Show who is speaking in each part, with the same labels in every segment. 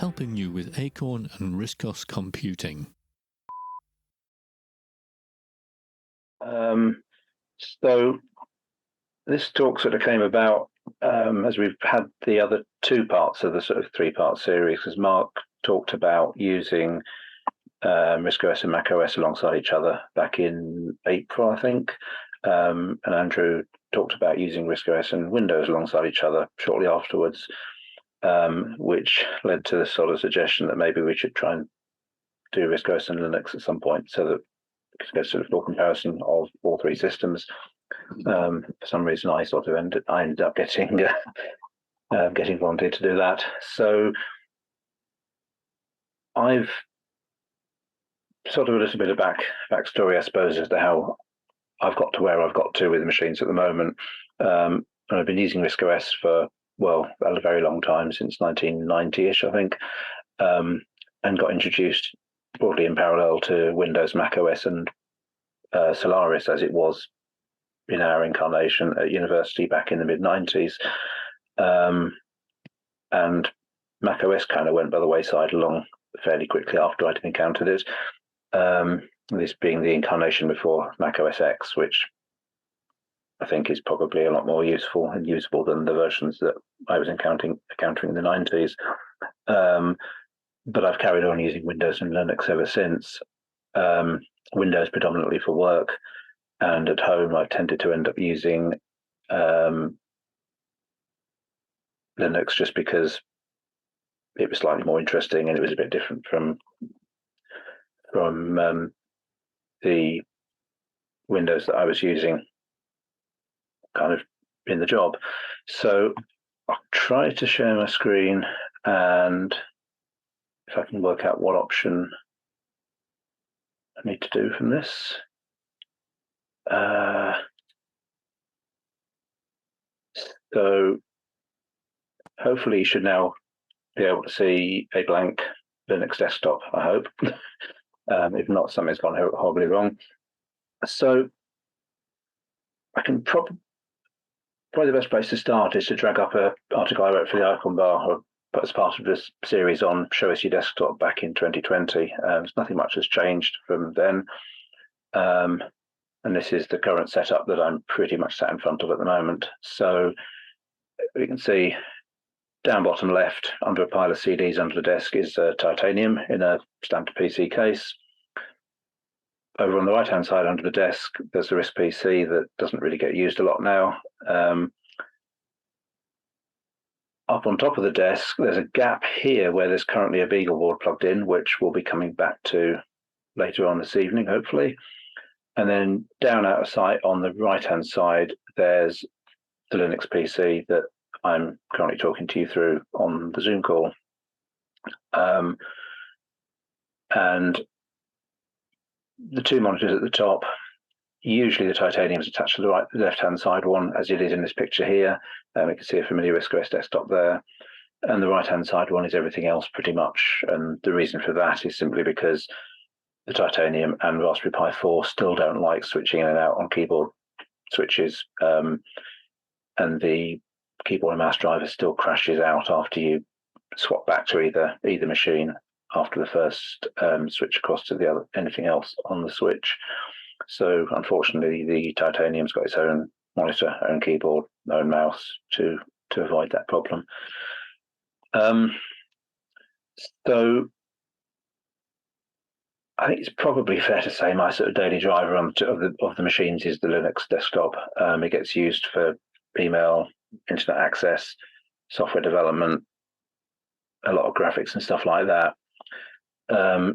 Speaker 1: helping you with Acorn and RISC OS computing.
Speaker 2: So this talk sort of came about as we've had the other two parts of the sort of three-part series, because Mark talked about using RISC OS and Mac OS alongside each other back in April, I think, and Andrew talked about using RISC OS and Windows alongside each other shortly afterwards, which led to the sort of suggestion that maybe we should try and do RISC OS and Linux at some point, so that we could get sort of full comparison of all three systems. For some reason, I sort of ended up getting getting volunteered to do that. So I've sort of a little bit of backstory, I suppose, as to how I've got to where I've got to with the machines at the moment. And I've been using RISC OS for, well, a very long time, since 1990-ish, I think, and got introduced broadly in parallel to Windows, Mac OS, and Solaris as it was in our incarnation at university back in the mid-90s. And Mac OS kind of went by the wayside along fairly quickly after I'd encountered it. This being the incarnation before Mac OS X, which I think is probably a lot more useful and usable than the versions that I was encountering in the 90s. But I've carried on using Windows and Linux ever since. Windows predominantly for work, and at home I've tended to end up using Linux just because it was slightly more interesting and it was a bit different from the Windows that I was using kind of in the job. So I'll try to share my screen, and if I can work out what option I need to do from this. So hopefully you should now be able to see a blank Linux desktop, I hope. If not, something's gone horribly wrong. So I can probably the best place to start is to drag up an article I wrote for the Icon Bar, but as part of this series on Show Us Your Desktop back in 2020. Nothing much has changed from then. And this is the current setup that I'm pretty much sat in front of at the moment. So we can see down bottom left, under a pile of CDs under the desk, is titanium in a standard PC case. Over on the right-hand side under the desk, there's the RISC PC that doesn't really get used a lot now. Up on top of the desk, there's a gap here where there's currently a BeagleBoard plugged in, which we'll be coming back to later on this evening, hopefully. And then down out of sight on the right-hand side, there's the Linux PC that I'm currently talking to you through on the Zoom call. And the two monitors at the top, usually the titanium is attached to the left-hand side one, as it is in this picture here. We can see a familiar RISC OS desktop there. And the right-hand side one is everything else pretty much. And the reason for that is simply because the titanium and Raspberry Pi 4 still don't like switching in and out on keyboard switches. And the keyboard and mouse driver still crashes out after you swap back to either machine after the first switch across to anything else on the switch. So unfortunately, the titanium's got its own monitor, own keyboard, own mouse to avoid that problem. So I think it's probably fair to say my sort of daily driver of the machines is the Linux desktop. It gets used for email, internet access, software development, a lot of graphics and stuff like that. The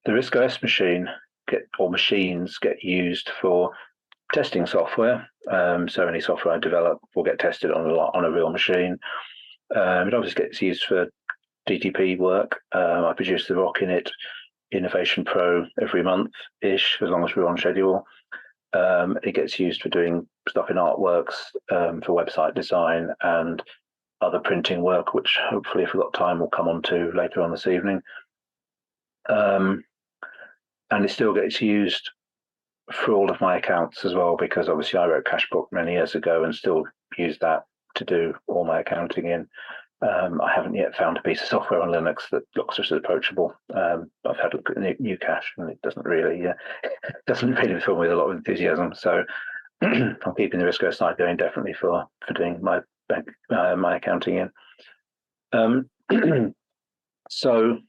Speaker 2: RISC OS machines get used for testing software. So any software I develop will get tested on a real machine. It obviously gets used for DTP work. I produce the ROCC in it, Innovation Pro, every month-ish, as long as we're on schedule. It gets used for doing stuff in artworks, for website design and other printing work, which hopefully, if we've got time, we'll come on to later on this evening. And it still gets used for all of my accounts as well, because obviously I wrote Cashbook many years ago and still use that to do all my accounting in. I haven't yet found a piece of software on Linux that looks just as approachable. I've had a look at new cache, and it doesn't really fill me with a lot of enthusiasm. So I'm keeping the RISC OS side going definitely for doing my my accounting in. So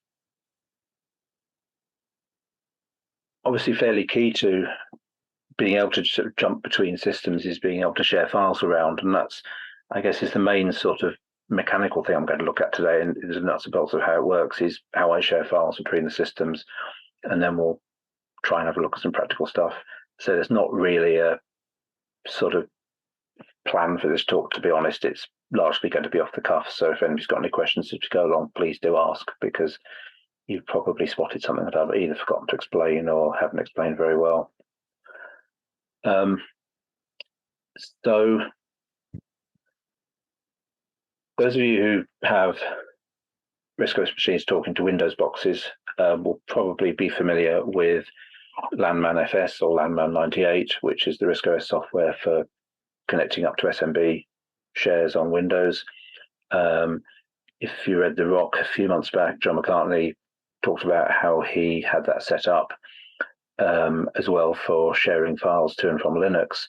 Speaker 2: obviously fairly key to being able to sort of jump between systems is being able to share files around, and that's, I guess, is the main sort of mechanical thing I'm going to look at today, and the nuts and bolts of how it works is how I share files between the systems, and then we'll try and have a look at some practical stuff. So there's not really a sort of plan for this talk, to be honest. It's largely going to be off the cuff, so if anybody's got any questions as we go along, please do ask, because you've probably spotted something that I've either forgotten to explain or haven't explained very well. So those of you who have RISC OS machines talking to Windows boxes will probably be familiar with Landman FS or Landman 98, which is the RISC OS software for connecting up to SMB shares on Windows. If you read the ROCC a few months back, John McCartney talked about how he had that set up as well for sharing files to and from Linux.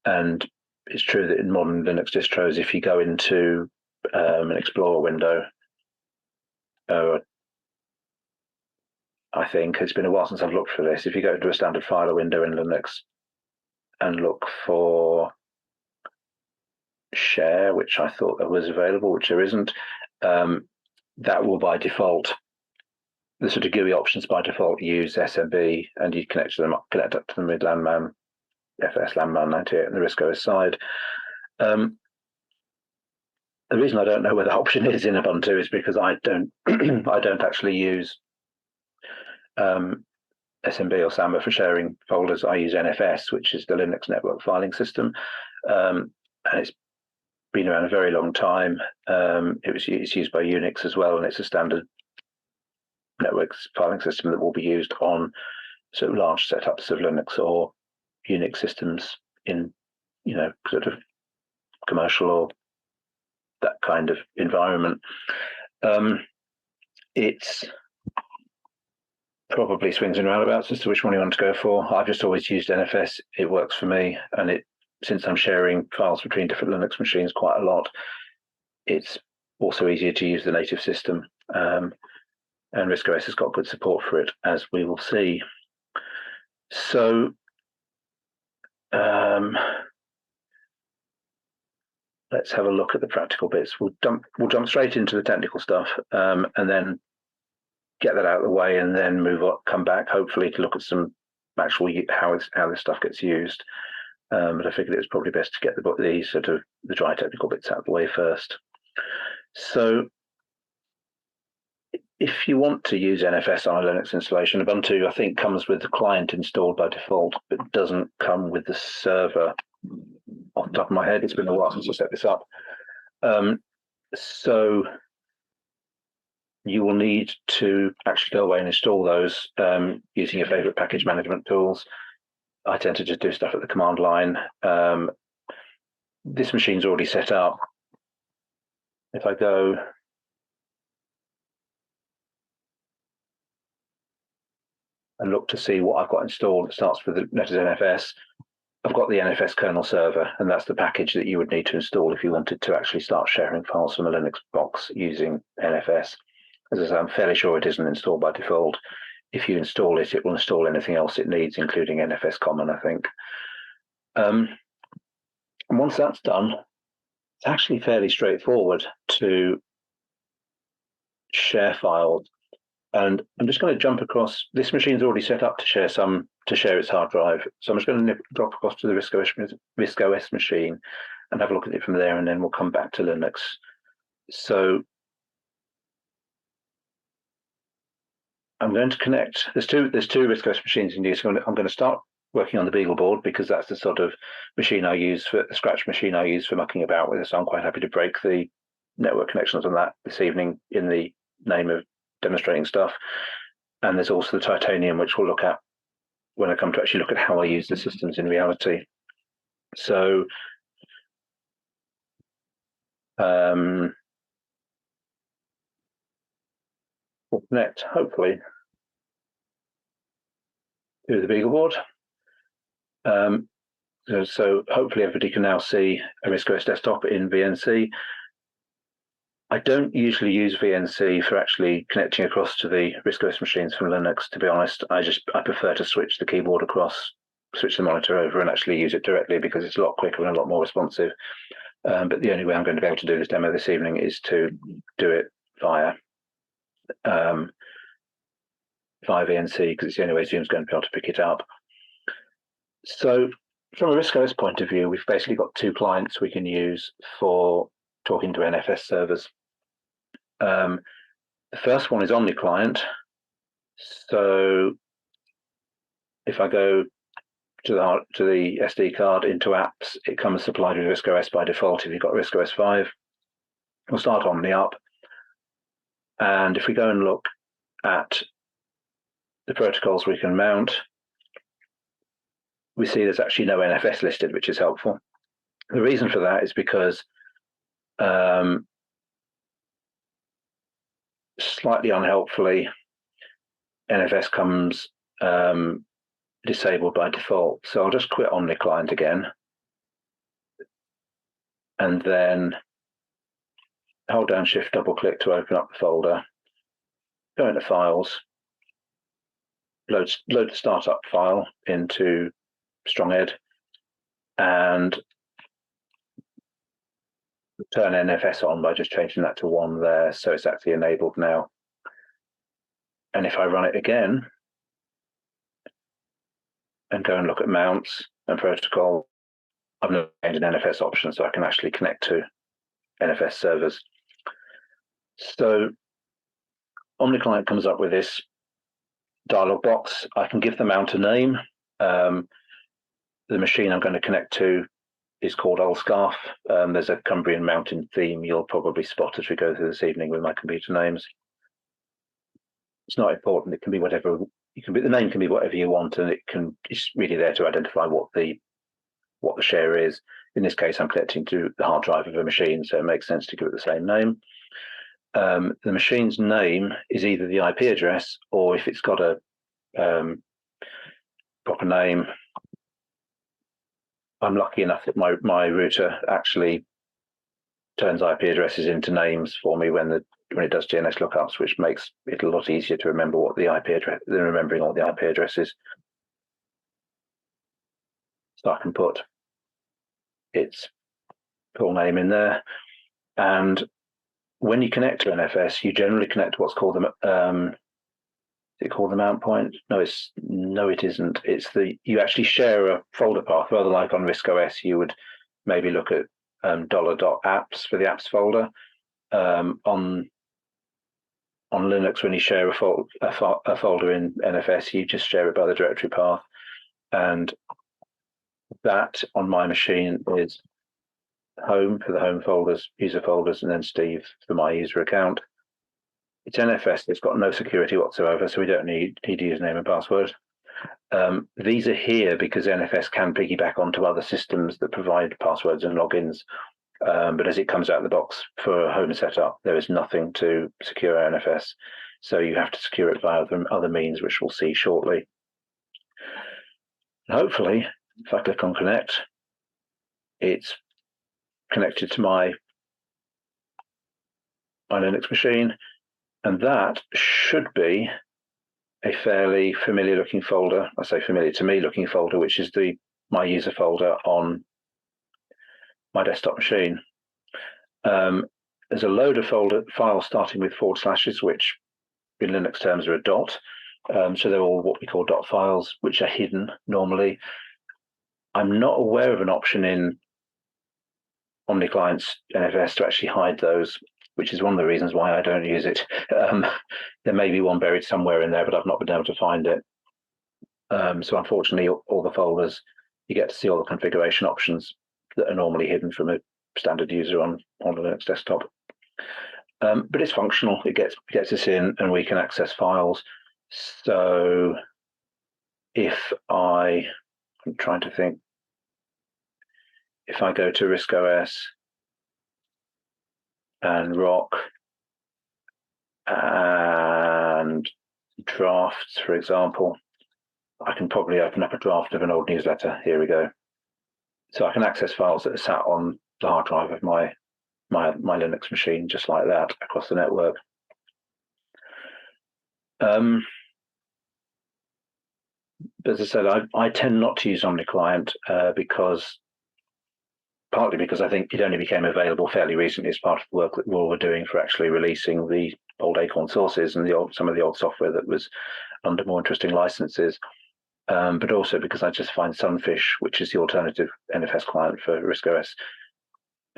Speaker 2: And it's true that in modern Linux distros, if you go into an Explorer window, I think it's been a while since I've looked for this. If you go into a standard filer window in Linux and look for share, which I thought that was available, which there isn't, that will by default, the sort of GUI options by default use SMB, and you connect up to them with Landman FS, Landman 98, and the RISC OS side. The reason I don't know where the option is in Ubuntu is because I don't I don't actually use SMB or Samba for sharing folders. I use NFS, which is the Linux network filing system, and it's been around a very long time. It's used by Unix as well, and it's a standard network filing system that will be used on sort of large setups of Linux or Unix systems in, sort of commercial or that kind of environment. It's probably swings and roundabouts as to which one you want to go for. I've just always used NFS. It works for me, and since I'm sharing files between different Linux machines quite a lot, it's also easier to use the native system. And RISC OS has got good support for it, as we will see. So let's have a look at the practical bits. We'll jump straight into the technical stuff, and then get that out of the way, and then move on, come back, hopefully, to look at some actual how this stuff gets used. But I figured it was probably best to get the dry technical bits out of the way first. So if you want to use NFS on a Linux installation, Ubuntu, I think, comes with the client installed by default, but doesn't come with the server. Off the top of my head, it's been a while since I set this up. So you will need to actually go away and install those using your favorite package management tools. I tend to just do stuff at the command line. This machine's already set up. If I go and look to see what I've got installed, it starts with the letters NFS. I've got the NFS kernel server, and that's the package that you would need to install if you wanted to actually start sharing files from a Linux box using NFS. As I say, I'm fairly sure it isn't installed by default. If you install it, it will install anything else it needs, including NFS Common, I think. And once that's done, it's actually fairly straightforward to share files. And I'm just going to jump across. This machine's already set up to share its hard drive. So I'm just going to drop across to the RISC OS machine and have a look at it from there, and then we'll come back to Linux. So I'm going to connect. There's two RISC OS machines in use. I'm going to start working on the BeagleBoard, because that's the sort of machine I use the scratch machine I use for mucking about with. So I'm quite happy to break the network connections on that this evening in the name of demonstrating stuff. And there's also the Titanium, which we'll look at when I come to actually look at how I use the systems in reality. So We'll connect, hopefully, to the BeagleBoard. So hopefully everybody can now see a RISC OS desktop in VNC. I don't usually use VNC for actually connecting across to the RISC OS machines from Linux, to be honest. I prefer to switch the keyboard across, switch the monitor over and actually use it directly because it's a lot quicker and a lot more responsive. But the only way I'm going to be able to do this demo this evening is to do it via VNC because it's the only way Zoom's going to be able to pick it up. So from a RISC OS point of view, we've basically got two clients we can use for talking to NFS servers. The first one is OmniClient. So if I go to the SD card into apps, it comes supplied with RISC OS by default if you've got RISC OS 5. We'll start Omni up. And if we go and look at the protocols we can mount, we see there's actually no NFS listed, which is helpful. The reason for that is because slightly unhelpfully, NFS comes disabled by default. So I'll just quit OmniClient again and then hold down Shift, double click to open up the folder, go into Files, load the startup file into StrongEd and turn NFS on by just changing that to 1 there. So it's actually enabled now. And if I run it again and go and look at mounts and protocol, I've now changed an NFS option so I can actually connect to NFS servers. So OmniClient comes up with this dialog box. I can give the mount a name. The machine I'm going to connect to is called Old Scarf. There's a Cumbrian mountain theme you'll probably spot as we go through this evening with my computer names. It's not important. It can be whatever. The name can be whatever you want, and it's really there to identify what the share is. In this case, I'm connecting to the hard drive of a machine, so it makes sense to give it the same name. The machine's name is either the IP address, or if it's got a proper name, I'm lucky enough that my router actually turns IP addresses into names for me when it does DNS lookups, which makes it a lot easier to remember what the IP address than remembering all the IP addresses. So I can put its full name in there, and when you connect to NFS, you generally connect to what's called the is it called the mount point? No, it isn't. It's you actually share a folder path, rather like on RISC OS, you would maybe look at $.apps for the apps folder. On Linux, when you share a folder in NFS, you just share it by the directory path, and that on my machine is home for the home folders, user folders, and then Steve for my user account. It's NFS, it's got no security whatsoever, so we don't need username and password. These are here because NFS can piggyback onto other systems that provide passwords and logins. But as it comes out of the box for home setup, there is nothing to secure NFS. So you have to secure it via other means, which we'll see shortly. And hopefully, if I click on connect, it's connected to my Linux machine. And that should be a fairly familiar looking folder. I say familiar to me looking folder, which is my user folder on my desktop machine. There's a load of files starting with /, which in Linux terms are a dot. So they're all what we call dot files, which are hidden normally. I'm not aware of an option in OmniClient's NFS to actually hide those, which is one of the reasons why I don't use it. There may be one buried somewhere in there, but I've not been able to find it. So unfortunately, all the folders, you get to see all the configuration options that are normally hidden from a standard user on a Linux desktop. But it's functional. It gets us in, and we can access files. So if I'm trying to think, if I go to RISC OS and ROCC and drafts, for example. I can probably open up a draft of an old newsletter. Here we go. So I can access files that are sat on the hard drive of my Linux machine, just like that, across the network. But as I said, I tend not to use OmniClient partly because I think it only became available fairly recently as part of the work that we were doing for actually releasing the old Acorn sources and some of the old software that was under more interesting licenses. But also because I just find Sunfish, which is the alternative NFS client for RISC OS,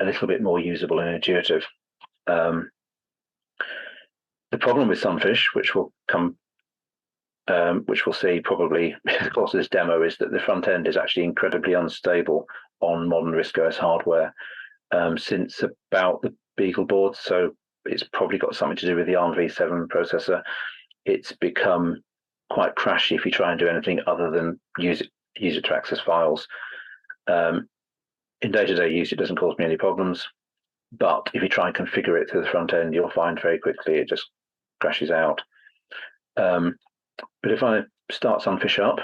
Speaker 2: a little bit more usable and intuitive. The problem with Sunfish, which we'll see probably in the course of this demo, is that the front end is actually incredibly unstable on modern RISC OS hardware since about the Beagle board. So it's probably got something to do with the ARM v7 processor. It's become quite crashy if you try and do anything other than use it to access files. In day-to-day use, it doesn't cause me any problems. But if you try and configure it to the front end, you'll find very quickly it just crashes out. But if I start Sunfish up,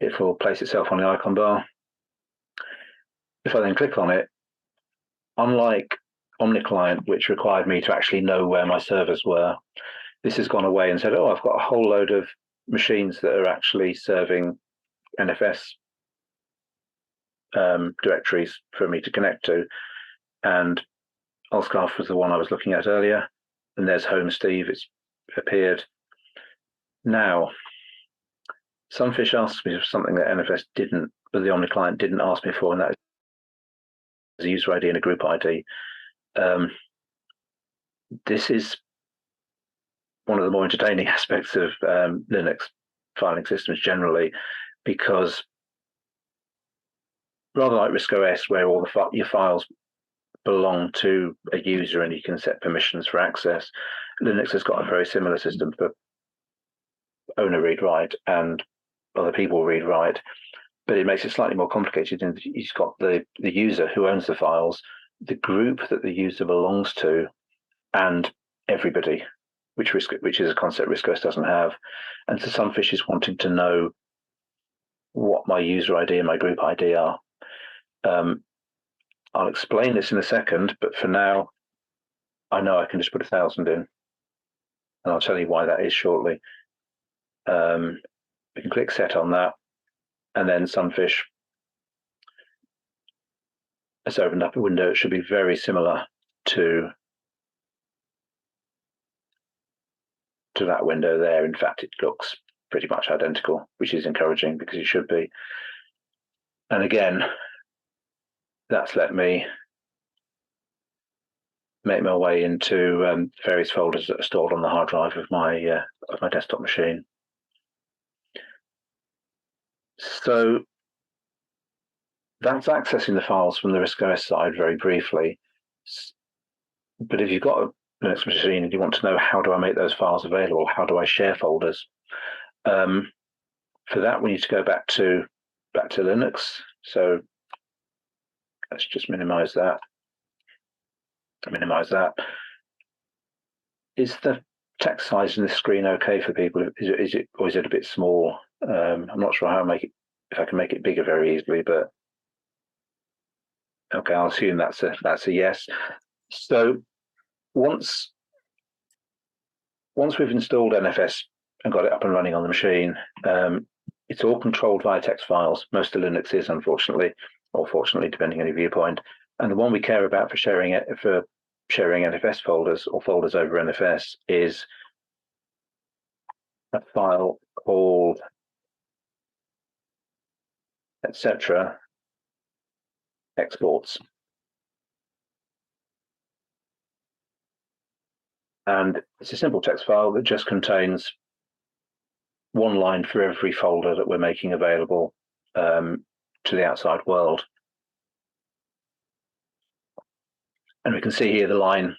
Speaker 2: it will place itself on the icon bar. If I then click on it, unlike OmniClient, which required me to actually know where my servers were, this has gone away and said, oh, I've got a whole load of machines that are actually serving NFS directories for me to connect to. And Olscarf was the one I was looking at earlier. And there's Home Steve, it's appeared. Now, Sunfish asks me for something that NFS didn't, but the OmniClient didn't ask me for, and that is a user ID and a group ID. This is one of the more entertaining aspects of Linux filing systems generally, because rather like RISC OS, where all your files belong to a user and you can set permissions for access, Linux has got a very similar system for owner read-write and other people read-write, but it makes it slightly more complicated. And you've got the user who owns the files, the group that the user belongs to, and everybody, which is a concept RISC OS doesn't have. And so Sunfish is wanting to know what my user ID and my group ID are. I'll explain this in a second, but for now, I know I can just put 1,000 in, and I'll tell you why that is shortly. We can click set on that, and then Sunfish has opened up a window. It should be very similar to that window there. In fact, it looks pretty much identical, which is encouraging because it should be. And again, that's let me make my way into various folders that are stored on the hard drive of my desktop machine. So that's accessing the files from the RISC OS side very briefly. But if you've got a Linux machine and you want to know how do I make those files available, how do I share folders? For that, we need to go back to Linux. So let's just minimize that. Is the text size in the screen okay for people? Is it a bit small? I'm not sure how to make it, if I can make it bigger very easily, but okay, I'll assume that's a yes. So once we've installed NFS and got it up and running on the machine, it's all controlled via text files. Most of Linux is, unfortunately, or fortunately, depending on your viewpoint. And the one we care about for sharing NFS folders or folders over NFS is a file called etc. exports. And it's a simple text file that just contains one line for every folder that we're making available to the outside world. And we can see here the line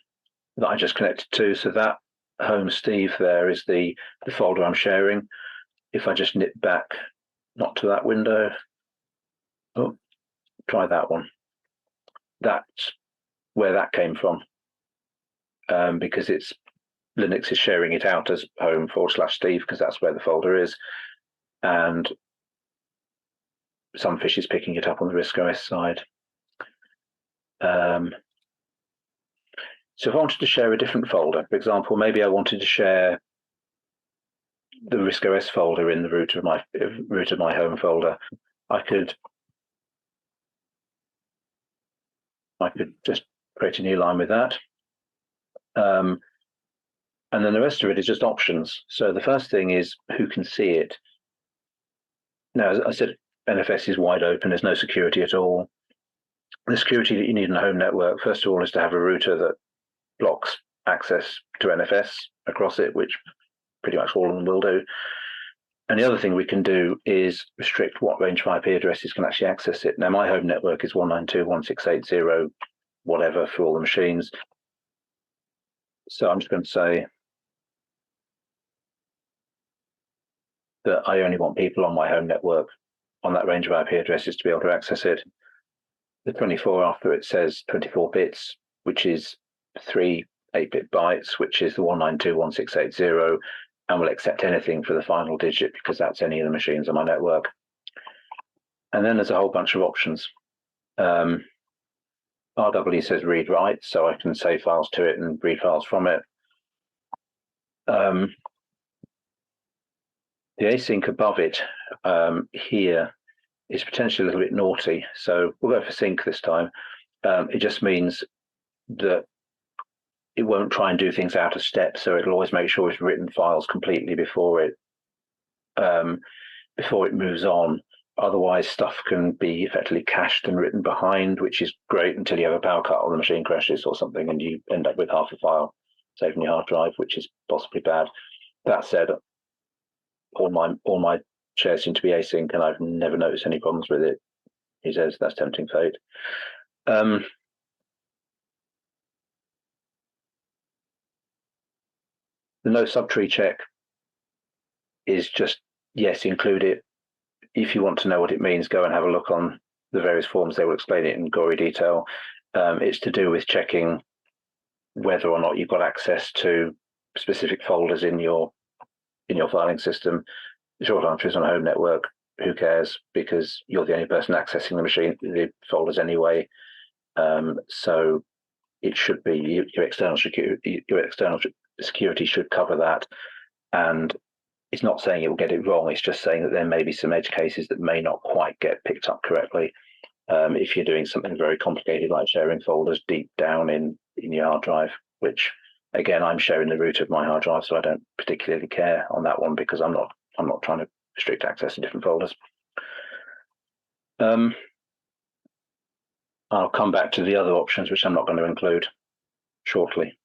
Speaker 2: that I just connected to. So that Home Steve there is the folder I'm sharing. If I just nip back, not to that window, try that one. That's where that came from, because it's Linux is sharing it out as home/Steve because that's where the folder is, and Sunfish is picking it up on the RISC OS side. So if I wanted to share a different folder, for example, maybe I wanted to share the RISC OS folder in the root of my home folder, I could just create a new line with that. And then the rest of it is just options. So the first thing is who can see it. Now, as I said, NFS is wide open. There's no security at all. The security that you need in a home network, first of all, is to have a router that blocks access to NFS across it, which pretty much all of them will do. And the other thing we can do is restrict what range of IP addresses can actually access it. Now, my home network is 192.168.0, whatever, for all the machines. So I'm just going to say that I only want people on my home network on that range of IP addresses to be able to access it. The 24 after it says 24 bits, which is 3 8-bit bytes, which is the 192.168.0, and will accept anything for the final digit because that's any of the machines on my network. And then there's a whole bunch of options. RW says read write, so I can save files to it and read files from it. The async above it here is potentially a little bit naughty, so we'll go for sync this time. It just means that it won't try and do things out of step, so it'll always make sure it's written files completely before it moves on. Otherwise, stuff can be effectively cached and written behind, which is great until you have a power cut or the machine crashes or something, and you end up with half a file saved in your hard drive, which is possibly bad. That said, all my shares seem to be async, and I've never noticed any problems with it. He says that's tempting fate. The no subtree check is just, yes, include it. If you want to know what it means, go and have a look on the various forums. They will explain it in gory detail. It's to do with checking whether or not you've got access to specific folders in your filing system. The short answer is on a home network, who cares, because you're the only person accessing the folders anyway. So it should be your external security should cover that. And it's not saying it will get it wrong. It's just saying that there may be some edge cases that may not quite get picked up correctly. If you're doing something very complicated like sharing folders deep down in your hard drive, which again, I'm sharing the root of my hard drive, so I don't particularly care on that one because I'm not trying to restrict access to different folders. I'll come back to the other options, which I'm not going to include shortly.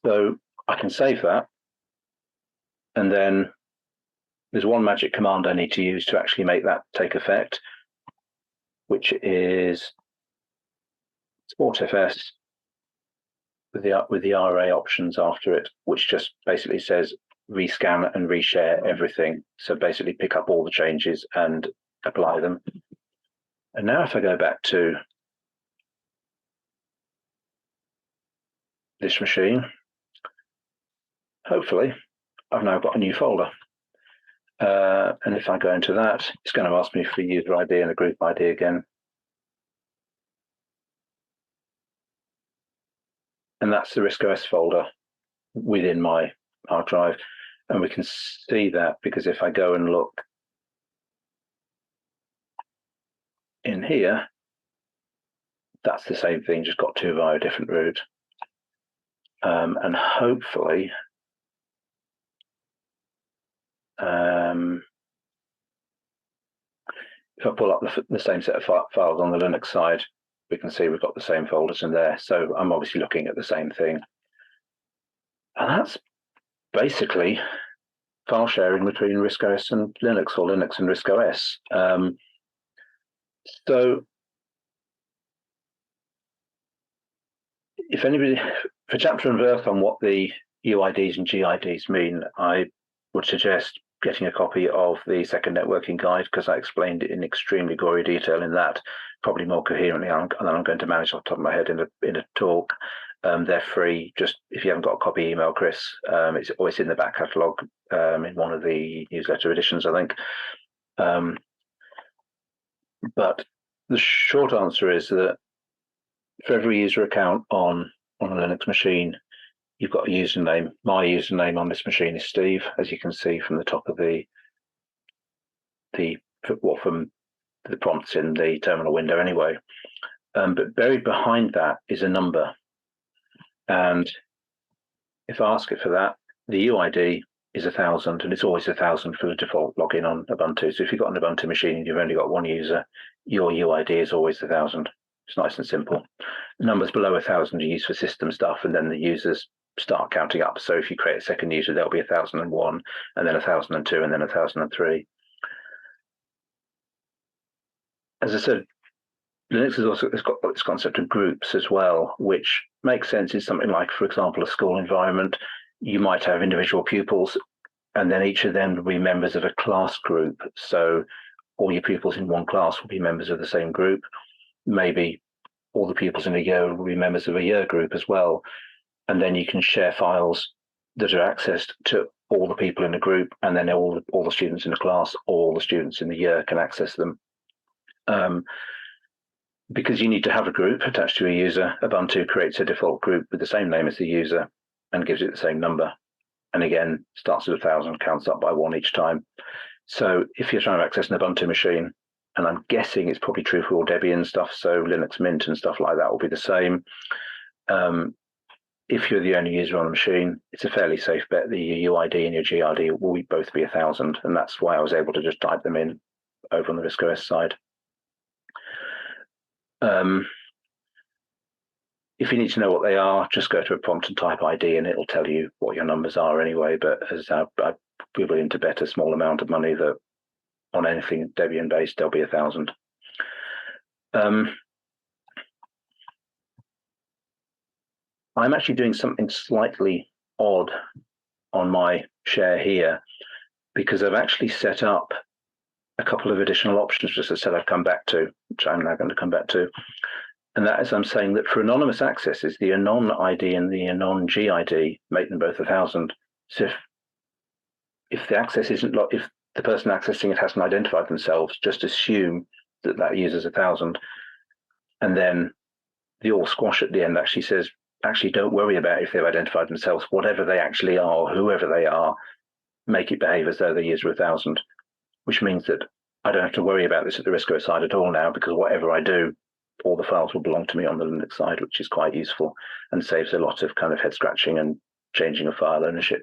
Speaker 2: So I can save that. And then there's one magic command I need to use to actually make that take effect, which is SportFS with the RA options after it, which just basically says rescan and reshare everything. So basically pick up all the changes and apply them. And now if I go back to this machine, hopefully I've now got a new folder. And if I go into that, it's going to ask me for a user ID and a group ID again. And that's the RISC OS folder within my hard drive. And we can see that because if I go and look in here, that's the same thing, just got to via a different route. And hopefully, if I pull up the same set of files on the Linux side, we can see we've got the same folders in there. So I'm obviously looking at the same thing. And that's basically file sharing between RISC OS and Linux, or Linux and RISC OS. So if anybody, for chapter and verse on what the UIDs and GIDs mean, I would suggest getting a copy of the second networking guide, because I explained it in extremely gory detail in that, probably more coherently than I'm going to manage off the top of my head in a talk. They're free. Just if you haven't got a copy, email Chris. It's always in the back catalogue in one of the newsletter editions, I think. But the short answer is that for every user account on a Linux machine, you've got a username. My username on this machine is Steve, as you can see from the top of from the prompts in the terminal window anyway. But buried behind that is a number. And if I ask it for that, the UID is 1,000, and it's always 1,000 for the default login on Ubuntu. So if you've got an Ubuntu machine and you've only got one user, your UID is always 1,000. It's nice and simple. Numbers below 1,000 are used for system stuff, and then the users start counting up. So if you create a second user, there'll be 1,001, and then 1,002, and then 1,003. As I said, Linux has got this concept of groups as well, which makes sense in something like, for example, a school environment. You might have individual pupils, and then each of them will be members of a class group. So all your pupils in one class will be members of the same group. Maybe all the pupils in a year will be members of a year group as well. And then you can share files that are accessed to all the people in the group, and then all the students in the class, all the students in the year can access them. Because you need to have a group attached to a user, Ubuntu creates a default group with the same name as the user and gives it the same number. And again, starts at 1,000, counts up by 1 each time. So if you're trying to access an Ubuntu machine, and I'm guessing it's probably true for all Debian stuff, so Linux Mint and stuff like that will be the same. If you're the only user on the machine, it's a fairly safe bet that your UID and your GRD will both be 1,000. And that's why I was able to just type them in over on the RISC OS side. If you need to know what they are, just go to a prompt and type ID, and it'll tell you what your numbers are anyway. But as I'd be willing to bet a small amount of money that on anything Debian based, there'll be 1,000. I'm actually doing something slightly odd on my share here, because I've actually set up a couple of additional options, just as I said I've come back to, which I'm now going to come back to. And that is, I'm saying that for anonymous accesses, the anon ID and the anon GID make them both 1,000. So if the access isn't, if the person accessing it hasn't identified themselves, just assume that that user's 1,000. And then the all squash at the end actually says, actually don't worry about if they've identified themselves, whatever they actually are, or whoever they are, make it behave as though the user 1,000, which means that I don't have to worry about this at the RISC OS side at all now, because whatever I do, all the files will belong to me on the Linux side, which is quite useful and saves a lot of kind of head scratching and changing of file ownership.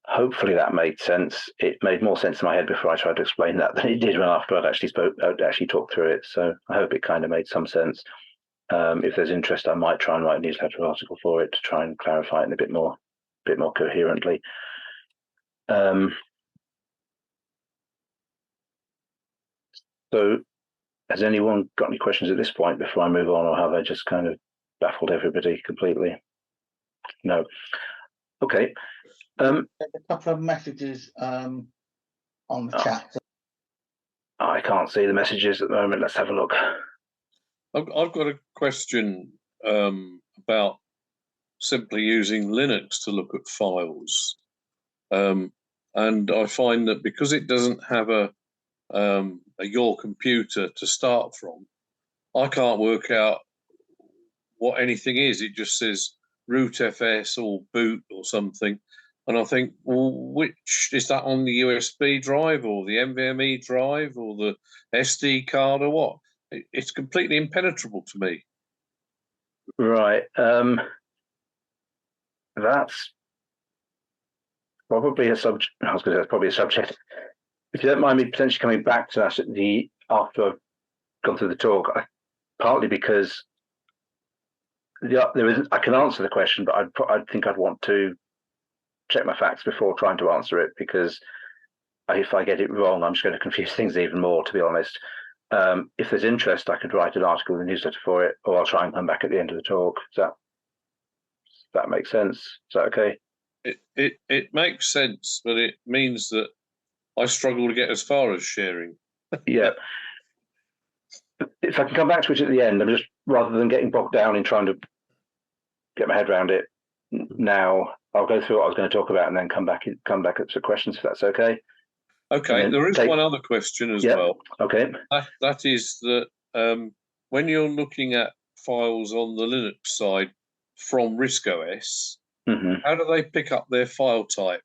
Speaker 2: Hopefully that made sense. It made more sense in my head before I tried to explain that than it did when after I'd actually talked through it. So I hope it kind of made some sense. If there's interest, I might try and write a newsletter article for it to try and clarify it in a bit more coherently. So has anyone got any questions at this point before I move on, or have I just kind of baffled everybody completely? No. Okay.
Speaker 3: There's a couple of messages on the chat.
Speaker 2: I can't see the messages at the moment. Let's have a look.
Speaker 4: I've got a question about simply using Linux to look at files. And I find that because it doesn't have a your computer to start from, I can't work out what anything is. It just says rootfs or boot or something. And I think, well, which is that on the USB drive or the NVMe drive or the SD card or what? It's completely impenetrable to me.
Speaker 2: Right. That's probably a subject. I was going to say it's probably a subject. If you don't mind me potentially coming back to that after I've gone through the talk, partly because there isn't. I can answer the question, but I think I'd want to check my facts before trying to answer it, because if I get it wrong, I'm just going to confuse things even more, to be honest. If there's interest, I could write an article in the newsletter for it, or I'll try and come back at the end of the talk. Does that make sense? Is that okay?
Speaker 4: it makes sense, but it means that I struggle to get as far as sharing.
Speaker 2: Yeah. If I can come back to it at the end, I'm just, rather than getting bogged down in trying to get my head around it now, I'll go through what I was going to talk about and then come back at some questions, if that's okay.
Speaker 4: Okay, there is one other question as well.
Speaker 2: Okay.
Speaker 4: That is that when you're looking at files on the Linux side from RISC OS, how do they pick up their file type?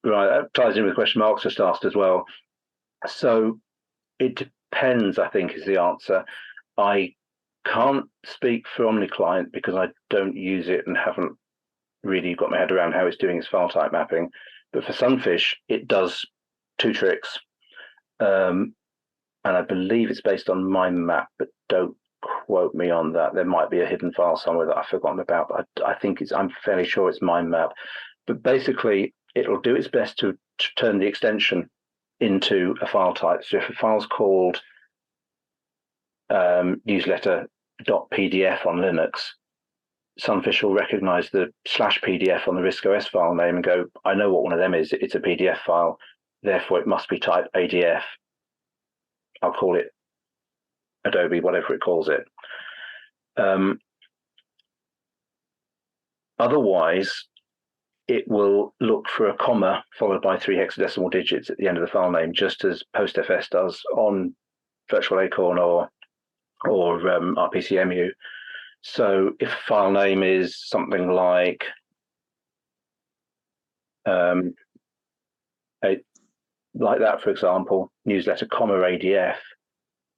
Speaker 4: Right,
Speaker 2: that ties in with the question Mark's just asked as well. So it depends, I think, is the answer. I can't speak for OmniClient because I don't use it and haven't really got my head around how it's doing its file type mapping. But for Sunfish, it does two tricks. And I believe it's based on MindMap, but don't quote me on that. There might be a hidden file somewhere that I've forgotten about, but I think I'm fairly sure it's MindMap. But basically, it'll do its best to turn the extension into a file type. So if a file's called newsletter.pdf on Linux, Sunfish will recognize the /PDF on the RISC OS file name and go, I know what one of them is. It's a PDF file. Therefore, it must be type ADF. I'll call it Adobe, whatever it calls it. Otherwise, it will look for a comma followed by 3 hexadecimal digits at the end of the file name, just as PostFS does on Virtual Acorn or RPCMU. So if a file name is something like like that, for example, newsletter comma ADF,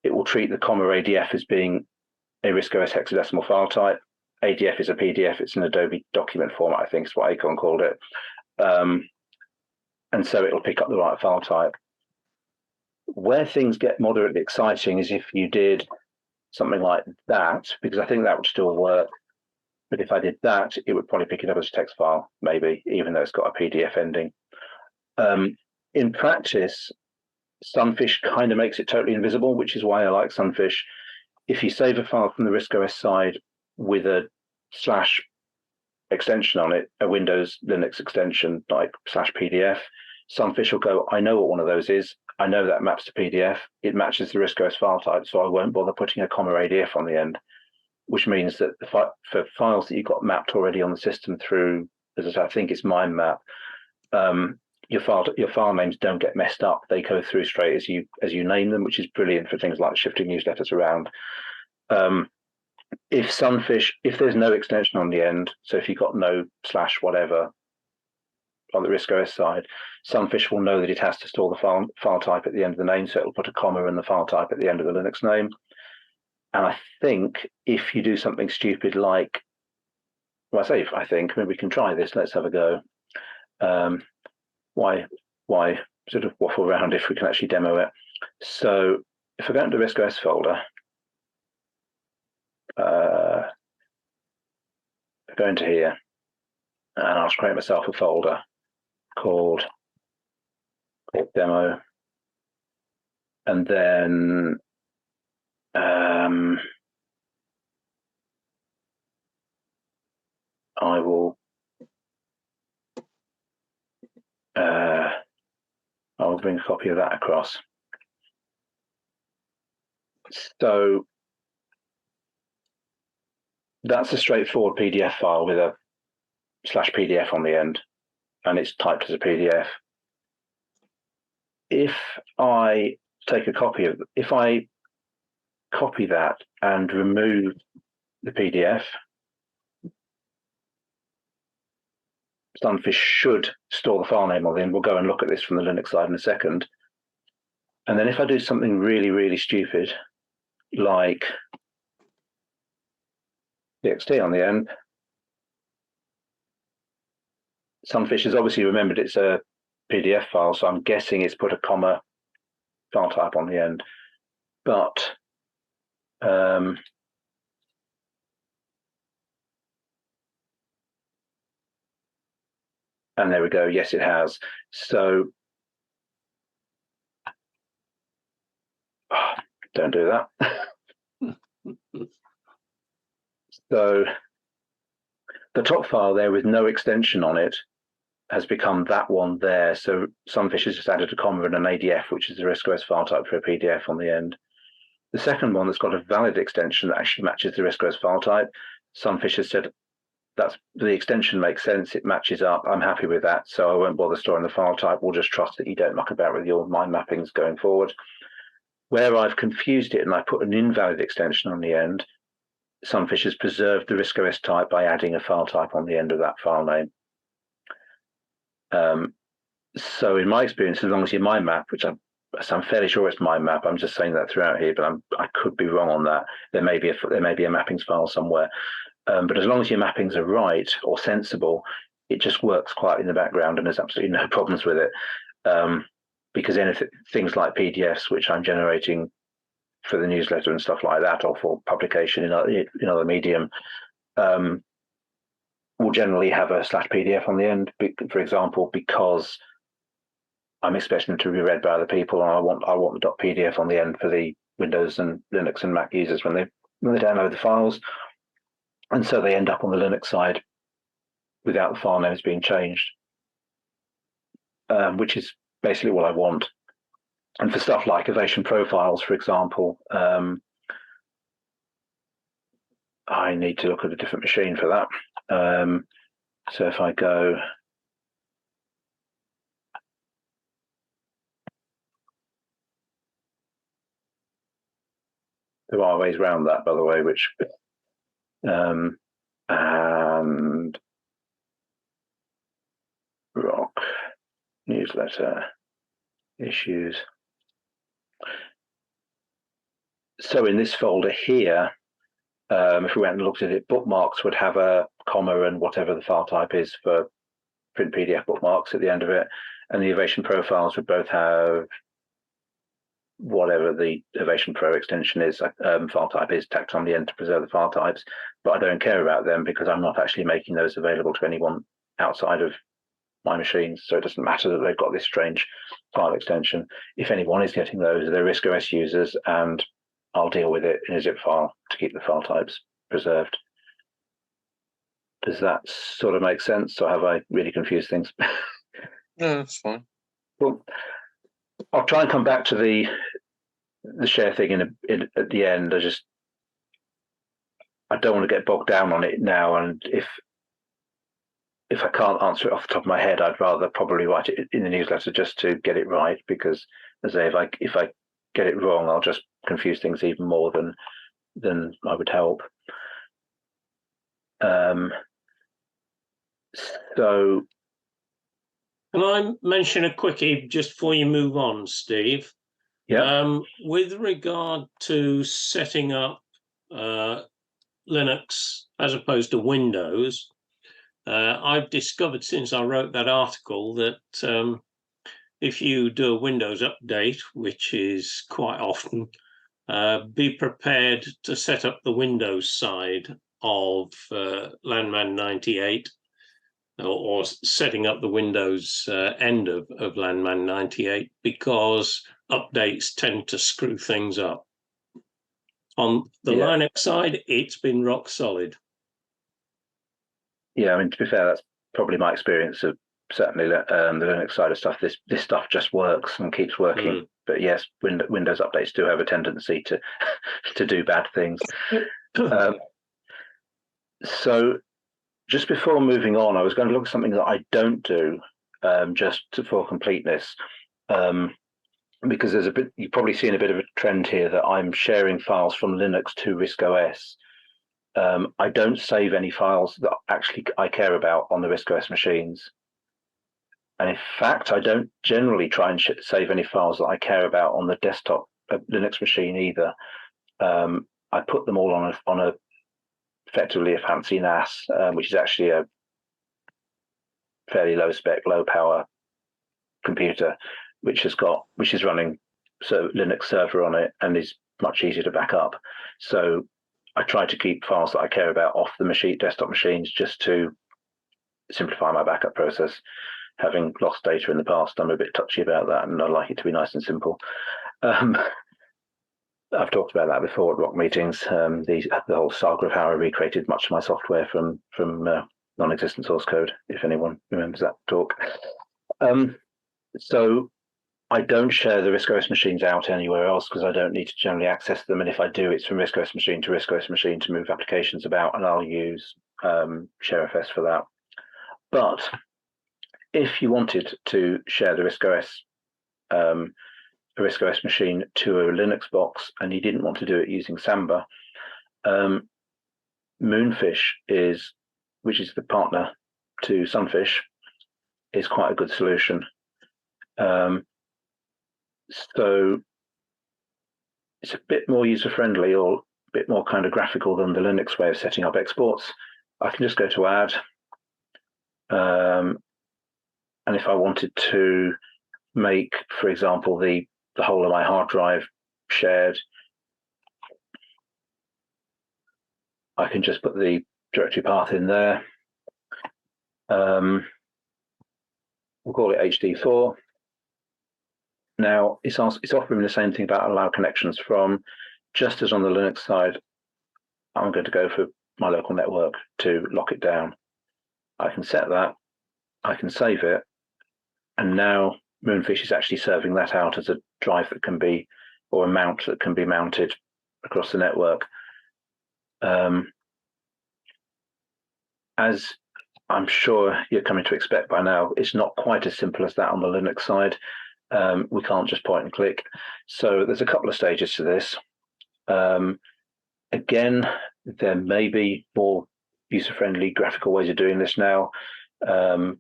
Speaker 2: it will treat the comma ADF as being a RISC OS hexadecimal file type. ADF is a PDF. It's an Adobe document format, I think is what Acorn called it. And so it'll pick up the right file type. Where things get moderately exciting is if you did something like that, because I think that would still work. But if I did that, it would probably pick it up as a text file, maybe, even though it's got a PDF ending. In practice, Sunfish kind of makes it totally invisible, which is why I like Sunfish. If you save a file from the RISC OS side with a / extension on it, a Windows Linux extension like /PDF, Sunfish will go, I know what one of those is. I know that maps to PDF. It matches the RISC OS file type, so I won't bother putting a comma ADF on the end, which means that for files that you've got mapped already on the system through, as I say, I think it's MindMap, your file names don't get messed up. They go through straight as you name them, which is brilliant for things like shifting newsletters around. If there's no extension on the end, so if you've got no / whatever on the RISC OS side, Sunfish will know that it has to store the file type at the end of the name, so it'll put a comma and the file type at the end of the Linux name. And I think if you do something stupid like, well, I think, maybe we can try this. Let's have a go. Why sort of waffle around if we can actually demo it? So if I go into the RISC OS folder, I go into here, and I'll create myself a folder called demo, and then I will bring a copy of that across. So that's a straightforward PDF file with a /PDF on the end, and it's typed as a PDF. If I copy that and remove the PDF, Sunfish should store the file name on the end. We'll go and look at this from the Linux side in a second. And then if I do something really, really stupid, like txt on the end, Sunfish has obviously remembered it's a PDF file, so I'm guessing it's put a comma file type on the end. But and there we go. Yes, it has. So don't do that. So the top file there with no extension on it has become that one there. So Sunfish has just added a comma and an ADF, which is the RISC OS file type for a PDF on the end. The second one that's got a valid extension that actually matches the RISC OS file type, Sunfish has said that's the extension makes sense, it matches up, I'm happy with that, so I won't bother storing the file type, we'll just trust that you don't muck about with your mind mappings going forward. Where I've confused it and I put an invalid extension on the end, Sunfish has preserved the RISC OS type by adding a file type on the end of that file name. So in my experience, as long as your mind map, which I'm fairly sure it's mind map, I'm just saying that throughout here, but I could be wrong on that. There may be a mappings file somewhere, but as long as your mappings are right or sensible, it just works quietly in the background, and there's absolutely no problems with it. Because things like PDFs, which I'm generating for the newsletter and stuff like that, or for publication in other medium, will generally have a /PDF on the end, for example, because I'm expecting them to be read by other people, and I want the .pdf on the end for the Windows and Linux and Mac users when they download the files, and so they end up on the Linux side without the file names being changed, which is basically what I want. And for stuff like Ovation profiles, for example, I need to look at a different machine for that. So if I go, there are ways around that, by the way, which and ROCC newsletter issues. So in this folder here, if we went and looked at it, bookmarks would have a comma and whatever the file type is for print PDF bookmarks at the end of it, and the Ovation profiles would both have whatever the Ovation Pro extension is, file type is, tacked on the end to preserve the file types. But I don't care about them because I'm not actually making those available to anyone outside of my machines, so it doesn't matter that they've got this strange file extension. If anyone is getting those, they're RISC OS users, and I'll deal with it in a zip file to keep the file types preserved. Does that sort of make sense, or have I really confused things?
Speaker 4: No, that's fine.
Speaker 2: Well, I'll try and come back to the share thing at the end. I don't want to get bogged down on it now, and if I can't answer it off the top of my head, I'd rather probably write it in the newsletter just to get it right, because as I say, if I get it wrong, I'll just confuse things even more than I would help. So
Speaker 5: can I mention a quickie just before you move on, Steve?
Speaker 2: Yeah.
Speaker 5: With regard to setting up Linux as opposed to Windows, I've discovered since I wrote that article that if you do a Windows update, which is quite often, be prepared to set up the Windows side of Landman 98, or setting up the Windows end of Landman 98, because updates tend to screw things up. On the Linux side, it's been rock solid.
Speaker 2: Yeah, I mean, to be fair, that's probably my experience of certainly the Linux side of stuff. This stuff just works and keeps working. But yes, Windows updates do have a tendency to do bad things. So just before moving on, I was going to look at something that I don't do, just for completeness, because there's you've probably seen a bit of a trend here that I'm sharing files from Linux to RISC OS. I don't save any files that actually I care about on the RISC OS machines. And in fact, I don't generally try and save any files that I care about on the desktop Linux machine either. I put them all on a effectively a fancy NAS, which is actually a fairly low spec, low power computer, which is running Linux server on it and is much easier to back up. So I try to keep files that I care about off the desktop machines, just to simplify my backup process. Having lost data in the past, I'm a bit touchy about that, and I like it to be nice and simple. I've talked about that before at ROCC meetings. The whole saga of how I recreated much of my software from non-existent source code, if anyone remembers that talk. So I don't share the RISC OS machines out anywhere else because I don't need to generally access them. And if I do, it's from RISC OS machine to RISC OS machine to move applications about, and I'll use ShareFS for that. But if you wanted to share the RISC OS machine to a Linux box and you didn't want to do it using Samba, Moonfish which is the partner to Sunfish, is quite a good solution. So it's a bit more user-friendly or a bit more kind of graphical than the Linux way of setting up exports. I can just go to add. And if I wanted to make, for example, the whole of my hard drive shared, I can just put the directory path in there. We'll call it HD4. Now, it's offering the same thing about allow connections from, just as on the Linux side, I'm going to go for my local network to lock it down. I can set that, I can save it, and now Moonfish is actually serving that out as a drive that can be, or a mount that can be mounted across the network. As I'm sure you're coming to expect by now, it's not quite as simple as that on the Linux side. We can't just point and click. So there's a couple of stages to this. Again, there may be more user-friendly graphical ways of doing this now. To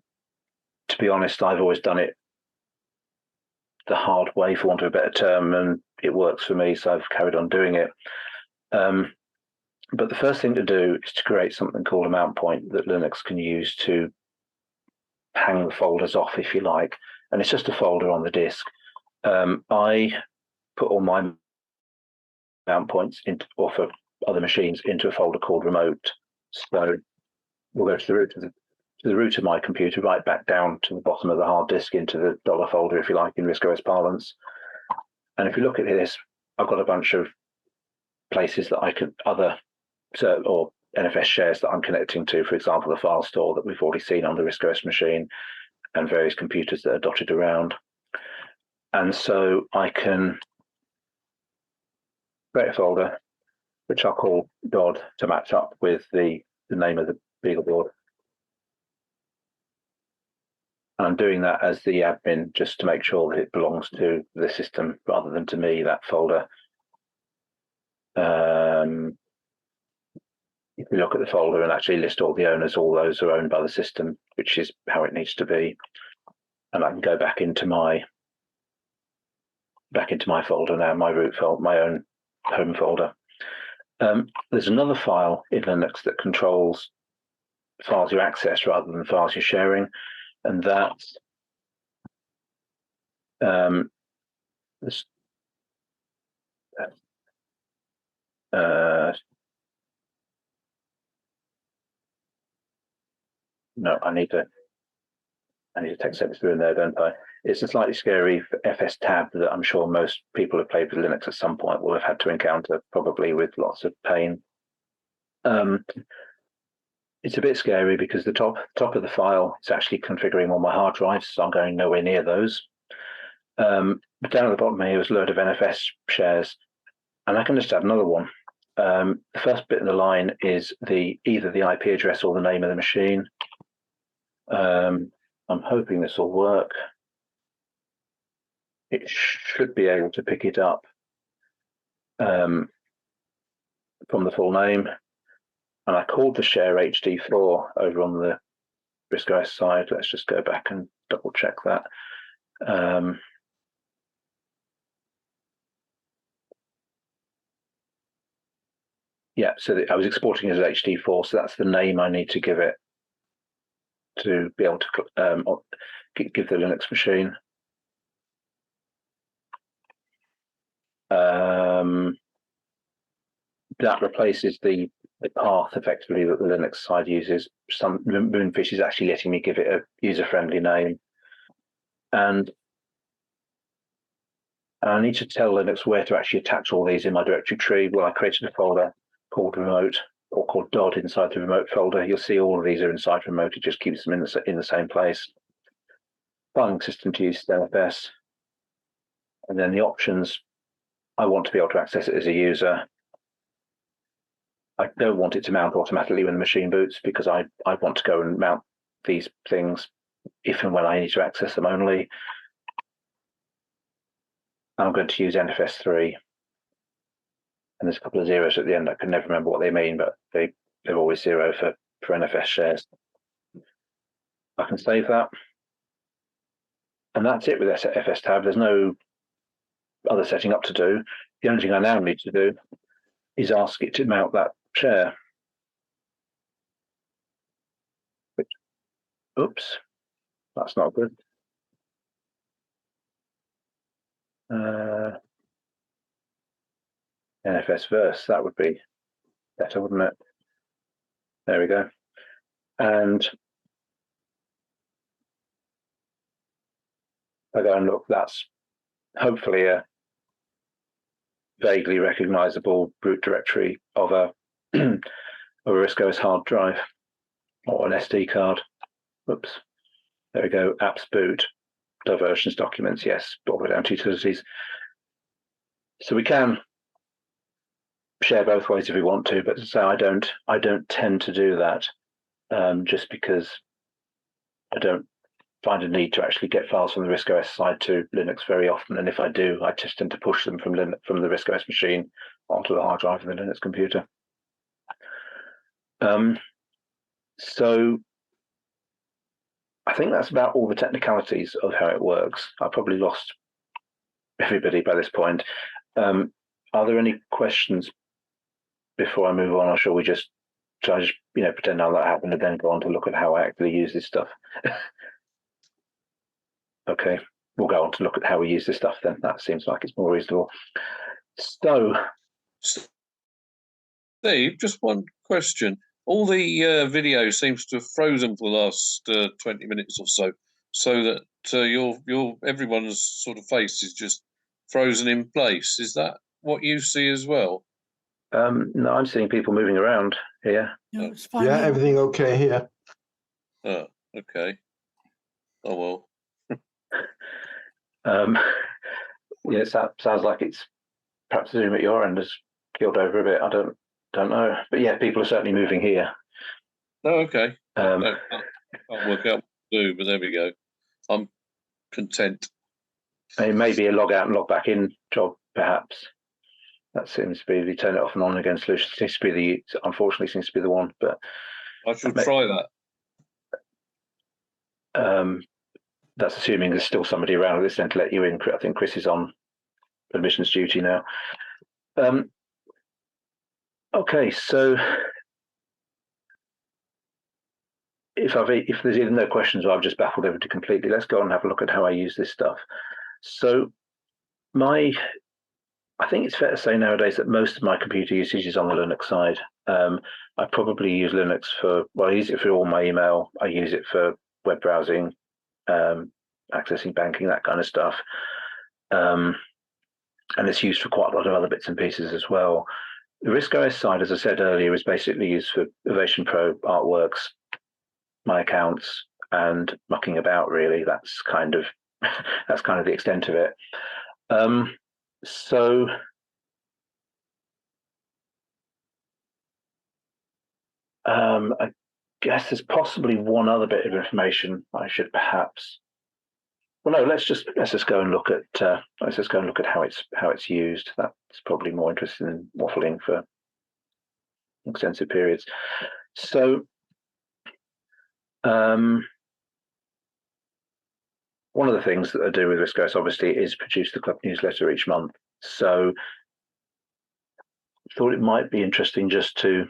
Speaker 2: be honest, I've always done it the hard way, for want of a better term, and it works for me, so I've carried on doing it. But the first thing to do is to create something called a mount point that Linux can use to hang the folders off, if you like. And it's just a folder on the disk. I put all my mount points into, or for other machines, into a folder called remote. So we'll go to the root of my computer, right back down to the bottom of the hard disk into the dollar folder, if you like, in RISC OS parlance. And if you look at this, I've got a bunch of places that I could or NFS shares that I'm connecting to, for example, the file store that we've already seen on the RISC OS machine, and various computers that are dotted around. And so I can create a folder, which I'll call DOD to match up with the name of the BeagleBoard. And I'm doing that as the admin just to make sure that it belongs to the system rather than to me, that folder. If you look at the folder and actually list all the owners, all those are owned by the system, which is how it needs to be. And I can go back into my folder now, my root folder, my own home folder. There's another file in Linux that controls files you access rather than files you're sharing, and that's no, I need to text it through in there, don't I? It's a slightly scary FS tab that I'm sure most people who have played with Linux at some point will have had to encounter, probably with lots of pain. It's a bit scary because the top of the file is actually configuring all my hard drives, so I'm going nowhere near those. But down at the bottom here is a load of NFS shares, and I can just add another one. The first bit in the line is either the IP address or the name of the machine. I'm hoping this will work. It should be able to pick it up from the full name. And I called the share HD4 over on the RISC OS side. Let's just go back and double check that. Yeah, so I was exporting as HD4, so that's the name I need to give it to be able to give the Linux machine. That replaces the path effectively that the Linux side uses. Some Moonfish is actually letting me give it a user-friendly name, and I need to tell Linux where to actually attach all these in my directory tree. Well, I created a folder called remote or called DOD inside the remote folder. You'll see all of these are inside remote. It just keeps them in the same place. Filing system to use NFS. And then the options, I want to be able to access it as a user. I don't want it to mount automatically when the machine boots, because I want to go and mount these things if and when I need to access them only. I'm going to use NFS3. And there's a couple of zeros at the end. I can never remember what they mean, but they're always 0 for NFS shares. I can save that. And that's it with FS tab. There's no other setting up to do. The only thing I now need to do is ask it to mount that share. Which, oops, that's not good. NFS verse, that would be better, wouldn't it? There we go. And I go and look, that's hopefully a vaguely recognizable root directory of a RISC OS hard drive or an SD card. Oops. There we go. Apps boot, diversions documents, yes, all the way down to utilities. So we can share both ways if we want to, but so I don't tend to do that, just because I don't find a need to actually get files from the RISC OS side to Linux very often, and if I do, I just tend to push them from the RISC OS machine onto the hard drive of the Linux computer. So I think that's about all the technicalities of how it works. I've probably lost everybody by this point. Are there any questions before I move on, or shall we just pretend now that happened and then go on to look at how I actually use this stuff? Okay, we'll go on to look at how we use this stuff then. That seems like it's more reasonable. So,
Speaker 4: Steve, just one question. All the video seems to have frozen for the last 20 minutes or so that everyone's sort of face is just frozen in place. Is that what you see as well?
Speaker 2: No, I'm seeing people moving around here.
Speaker 6: No, it's fine.
Speaker 7: Yeah, everything okay here.
Speaker 4: Oh, okay. Oh well.
Speaker 2: Yeah, it sounds like it's perhaps Zoom at your end has killed over a bit. I don't know, but yeah, people are certainly moving here.
Speaker 4: Oh, okay. I can't work out what to do, but there we go. I'm content.
Speaker 2: It may be a log out and log back in job, perhaps. That seems to be the turn it off and on again solution. Unfortunately seems to be the one, but
Speaker 4: I should try that.
Speaker 2: That's assuming there's still somebody around at this end to let you in. I think Chris is on admissions duty now. Okay, so if there's either no questions or I've just baffled everybody completely, let's go and have a look at how I use this stuff. So I think it's fair to say nowadays that most of my computer usage is on the Linux side. I probably use Linux I use it for all my email. I use it for web browsing, accessing banking, that kind of stuff. And it's used for quite a lot of other bits and pieces as well. The RISC OS side, as I said earlier, is basically used for Ovation Pro, artworks, my accounts, and mucking about, really. That's kind of the extent of it. So I guess there's possibly one other bit of information I should perhaps. Well, no. Let's just go and look at how it's used. That's probably more interesting than waffling for extensive periods. So, one of the things that I do with RISC OS, obviously, is produce the club newsletter each month. So, I thought it might be interesting just to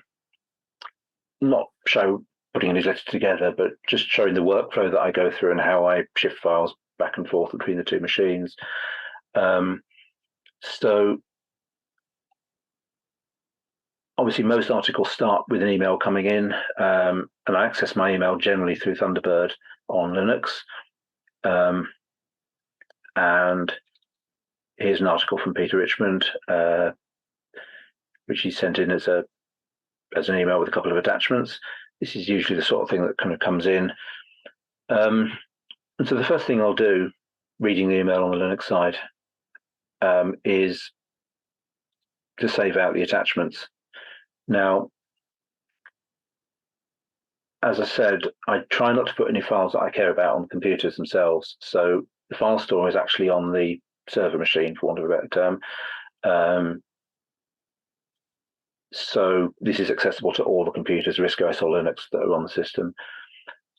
Speaker 2: not show putting a newsletter together, but just showing the workflow that I go through and how I shift files back and forth between the two machines. So obviously most articles start with an email coming in, and I access my email generally through Thunderbird on Linux. And here's an article from Peter Richmond, which he sent in as a as an email with a couple of attachments. This is usually the sort of thing that kind of comes in. And so the first thing I'll do, reading the email on the Linux side, is to save out the attachments. Now, as I said, I try not to put any files that I care about on the computers themselves. So the file store is actually on the server machine, for want of a better term. So this is accessible to all the computers, RISC OS or Linux, that are on the system.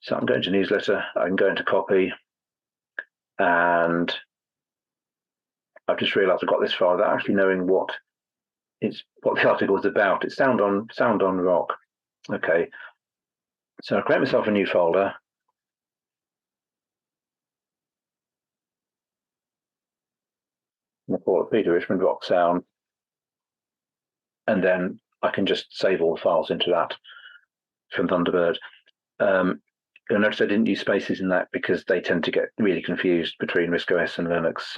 Speaker 2: So I'm going to newsletter, I can go into copy, and I've just realized I've got this file without actually knowing what the article is about. It's sound on ROCC. Okay. So I create myself a new folder. I'll call it Peter Richmond ROCC Sound. And then I can just save all the files into that from Thunderbird. You'll notice I didn't use spaces in that because they tend to get really confused between RISC OS and Linux,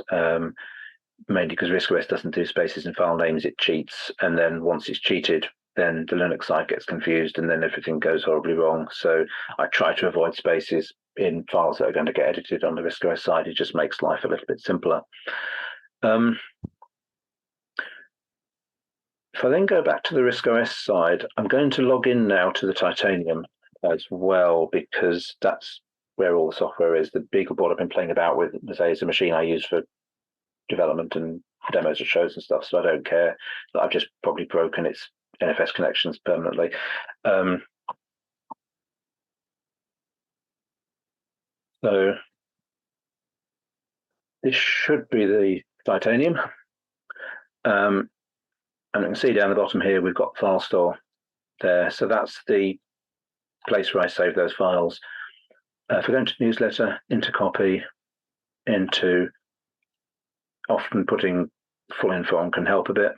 Speaker 2: mainly because RISC OS doesn't do spaces in file names, it cheats. And then once it's cheated, then the Linux side gets confused and then everything goes horribly wrong. So I try to avoid spaces in files that are going to get edited on the RISC OS side. It just makes life a little bit simpler. If I then go back to the RISC OS side, I'm going to log in now to the Titanium as well, because that's where all the software is. The BeagleBoard I've been playing about with, say, is a machine I use for development and demos of shows and stuff, so I don't care that I've just probably broken its NFS connections permanently. So this should be the Titanium. And you can see down the bottom here, we've got file store there. So that's the place where I save those files. If we go into newsletter, into copy, into often putting full info on can help a bit.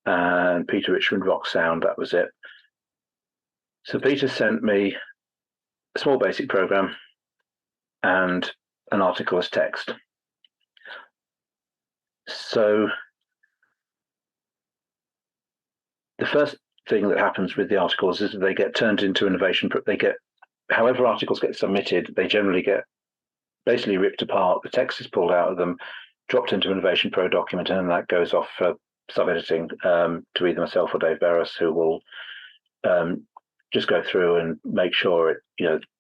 Speaker 2: And Peter Richmond ROCC Sound, that was it. So Peter sent me a small basic program and an article as text. So the first thing that happens with the articles is that they get turned into innovation. However articles get submitted, they generally get basically ripped apart. The text is pulled out of them, dropped into Innovation Pro document, and then that goes off for sub-editing to either myself or Dave Barras, who will just go through and make sure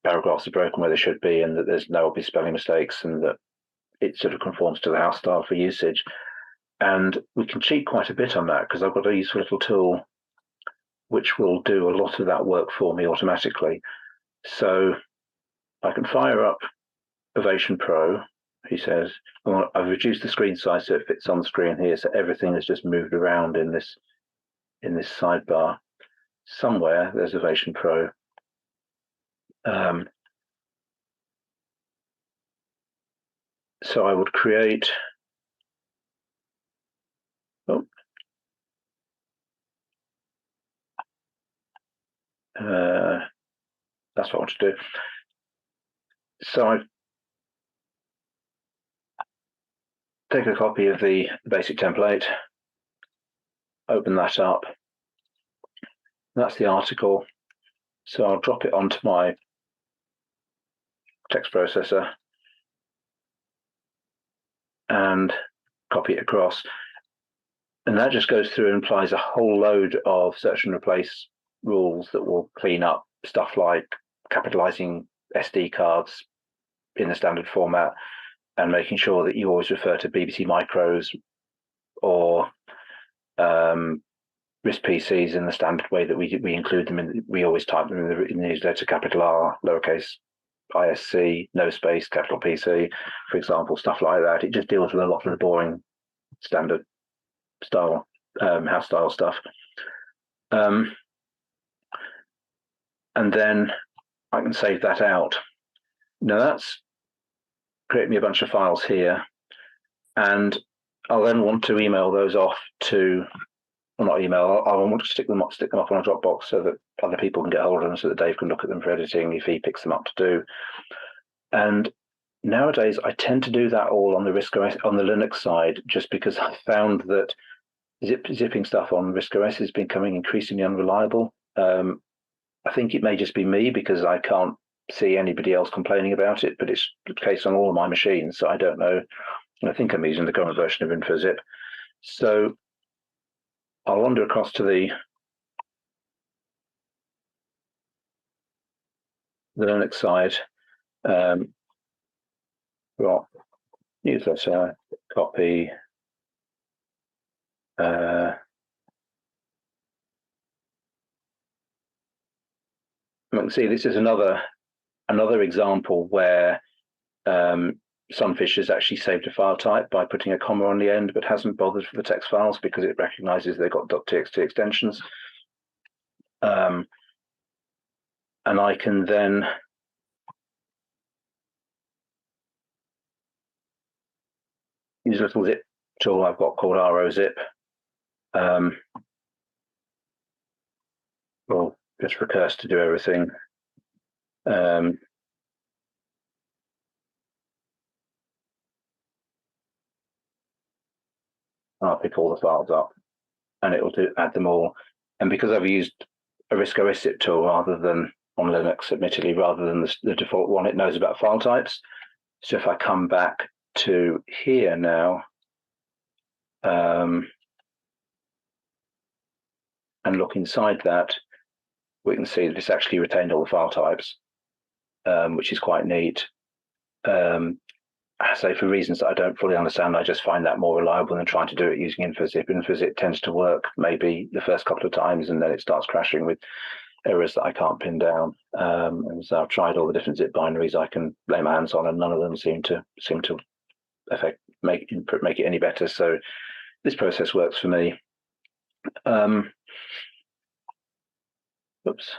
Speaker 2: paragraphs are broken where they should be, and that there's no obvious spelling mistakes, and that it sort of conforms to the house style for usage. And we can cheat quite a bit on that because I've got a useful little tool which will do a lot of that work for me automatically. So I can fire up Ovation Pro, he says. I've reduced the screen size so it fits on the screen here, so everything is just moved around in this sidebar. Somewhere there's Ovation Pro. So I would create. That's what I want to do. So I take a copy of the basic template, open that up. That's the article. So I'll drop it onto my text processor and copy it across. And that just goes through and applies a whole load of search and replace rules that will clean up stuff like capitalizing SD cards in the standard format and making sure that you always refer to BBC Micros or RISC PCs in the standard way that we include them in. We always type them in the newsletter, capital R, lowercase ISC, no space, capital PC, for example, stuff like that. It just deals with a lot of the boring standard style, house style stuff. And then I can save that out. Now that's create me a bunch of files here, and I'll then want to email those off to, well, not email, I want to stick them up on a Dropbox so that other people can get hold of them, so that Dave can look at them for editing if he picks them up to do. And nowadays I tend to do that all on the RISC OS, on the Linux side, just because I found that zipping stuff on RISC OS is becoming increasingly unreliable. I think it may just be me because I can't see anybody else complaining about it, but it's the case on all of my machines, so I don't know. I think I'm using the current version of InfoZip. So I'll wander across to the Linux side. Got newsletter, copy. You can see this is another example where Sunfish has actually saved a file type by putting a comma on the end, but hasn't bothered for the text files because it recognizes they've got .txt extensions. And I can then use a little zip tool I've got called ROZip. We'll just recurse to do everything. I'll pick all the files up and it will add them all. And because I've used a RISC OS zip tool rather than on Linux, admittedly, rather than the default one, it knows about file types. So if I come back to here now, and look inside that, we can see that it's actually retained all the file types, which is quite neat. So for reasons that I don't fully understand, I just find that more reliable than trying to do it using InfoZip. InfoZip tends to work maybe the first couple of times and then it starts crashing with errors that I can't pin down. And so I've tried all the different zip binaries I can lay my hands on, and none of them seem to make it any better. So this process works for me. Oops.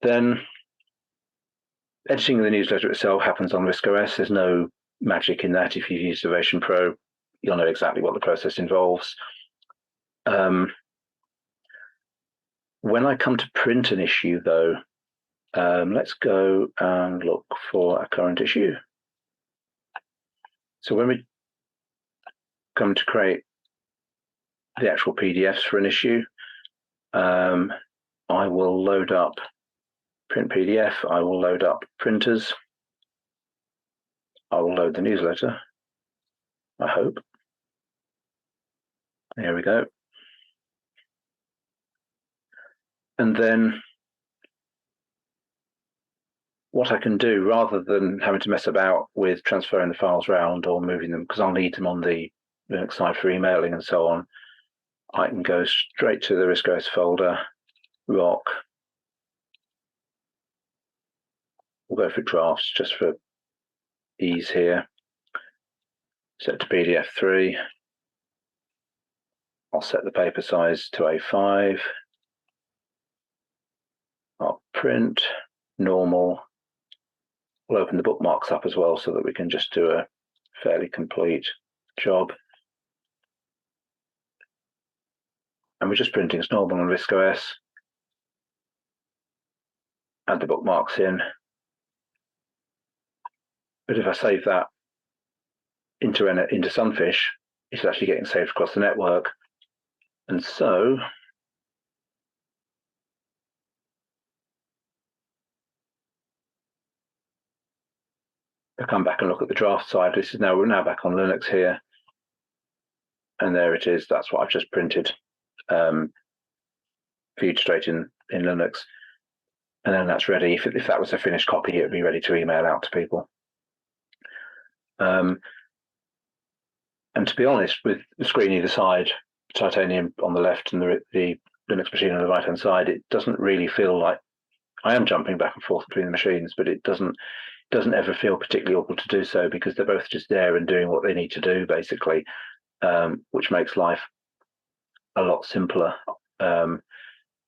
Speaker 2: Then editing of the newsletter itself happens on RISC OS. There's no magic in that. If you've used Ovation Pro, you'll know exactly what the process involves. When I come to print an issue, though, let's go and look for a current issue. So when we come to create the actual PDFs for an issue, I will load up print PDF, I will load up printers, I will load the newsletter, I hope. There we go. And then what I can do, rather than having to mess about with transferring the files around or moving them, because I'll need them on the Linux side for emailing and so on, I can go straight to the RISC OS folder, ROCC. We'll go for drafts just for ease here. Set to PDF 3. I'll set the paper size to A5. I'll print, normal. We'll open the bookmarks up as well so that we can just do a fairly complete job. And we're just printing as normal on RISC OS. Add the bookmarks in. But if I save that into Sunfish, it's actually getting saved across the network. And so I come back and look at the draft side. We're now back on Linux here. And there it is. That's what I've just printed. Viewed straight in Linux. And then that's ready. If that was a finished copy, it would be ready to email out to people. And to be honest, with the screen either side, titanium on the left and the Linux machine on the right-hand side, it doesn't really feel like I am jumping back and forth between the machines, but it doesn't ever feel particularly awkward to do so because they're both just there and doing what they need to do, basically, which makes life a lot simpler. I'm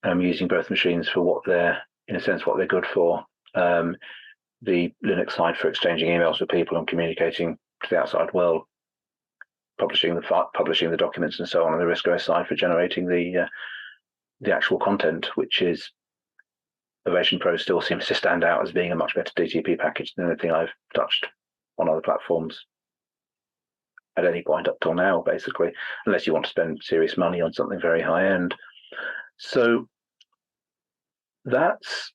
Speaker 2: using both machines for what they're good for. The Linux side for exchanging emails with people and communicating to the outside world, publishing the documents and so on, and the RISC OS side for generating the actual content, which is Ovation Pro still seems to stand out as being a much better DTP package than anything I've touched on other platforms. at any point up till now, basically, unless you want to spend serious money on something very high end. So that's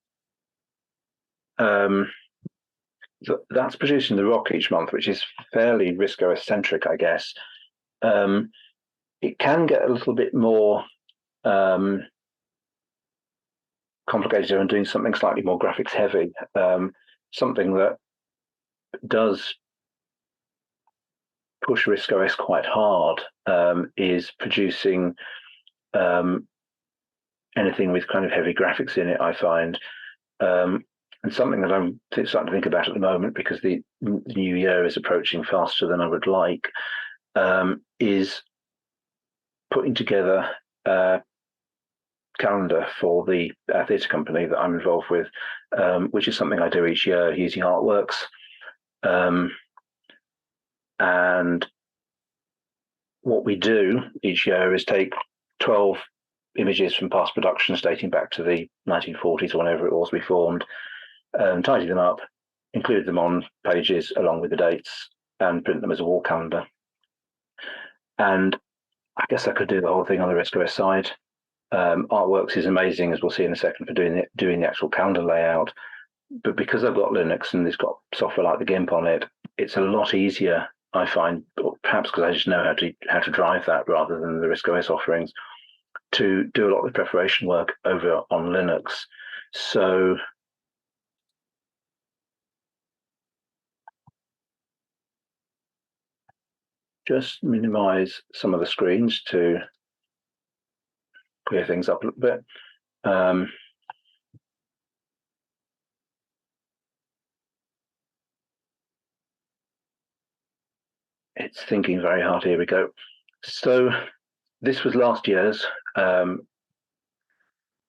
Speaker 2: producing the ROCC each month, which is fairly RISC OS centric, I guess. It can get a little bit more complicated and doing something slightly more graphics heavy. Something that does push RISC OS quite hard is producing anything with kind of heavy graphics in it, I find. And something that I'm starting to think about at the moment, because the new year is approaching faster than I would like, is putting together a calendar for the theatre company that I'm involved with, which is something I do each year using Artworks. And what we do each year is take 12 images from past productions dating back to the 1940s or whenever it was we formed, tidy them up, include them on pages along with the dates, and print them as a wall calendar. And I guess I could do the whole thing on the RISC OS side. Artworks is amazing, as we'll see in a second, for doing the actual calendar layout. But because I've got Linux and it's got software like the GIMP on it, it's a lot easier, I find, perhaps because I just know how to drive that rather than the RISC OS offerings, to do a lot of the preparation work over on Linux. So just minimize some of the screens to clear things up a little bit. It's thinking very hard. Here we go. So this was last year's, and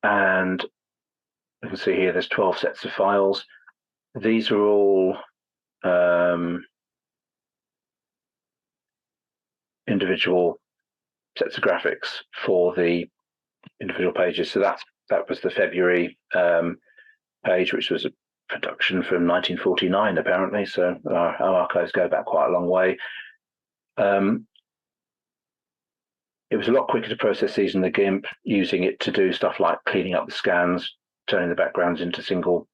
Speaker 2: you can see here there's 12 sets of files. These are all individual sets of graphics for the individual pages. So that was the February page, which was a production from 1949, apparently. So our archives go back quite a long way. It was a lot quicker to process these in the GIMP, using it to do stuff like cleaning up the scans, turning the backgrounds into single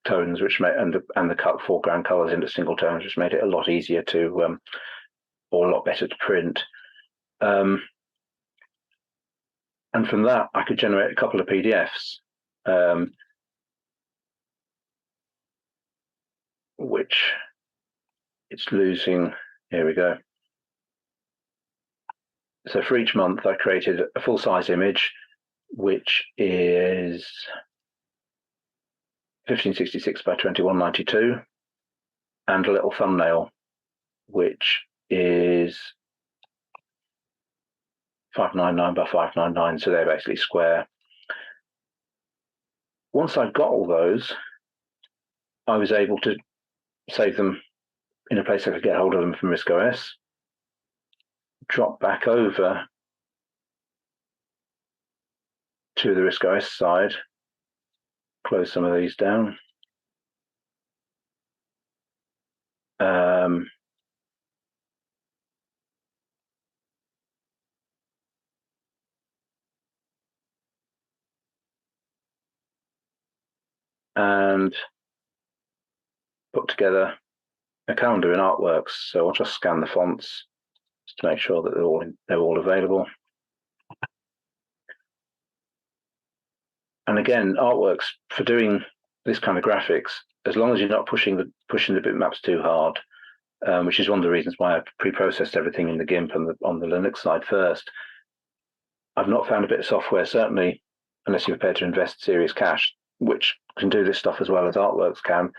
Speaker 2: tones, which made and the foreground colors into single tones, which made it a lot easier to or a lot better to print. And from that, I could generate a couple of PDFs, which it's losing. Here we go. So for each month, I created a full-size image, which is 1566 by 2192, and a little thumbnail, which is 599 by 599, so they're basically square. Once I've got all those, I was able to save them in a place I could get hold of them from RISC OS, drop back over to the RISC OS side, close some of these down. And put together a calendar in Artworks. So I'll just scan the fonts just to make sure that they're all available. And again, Artworks, for doing this kind of graphics, as long as you're not pushing the bitmaps too hard, which is one of the reasons why I pre-processed everything in the GIMP on the Linux side first. I've not found a bit of software, certainly unless you're prepared to invest serious cash, which can do this stuff as well as Artworks can.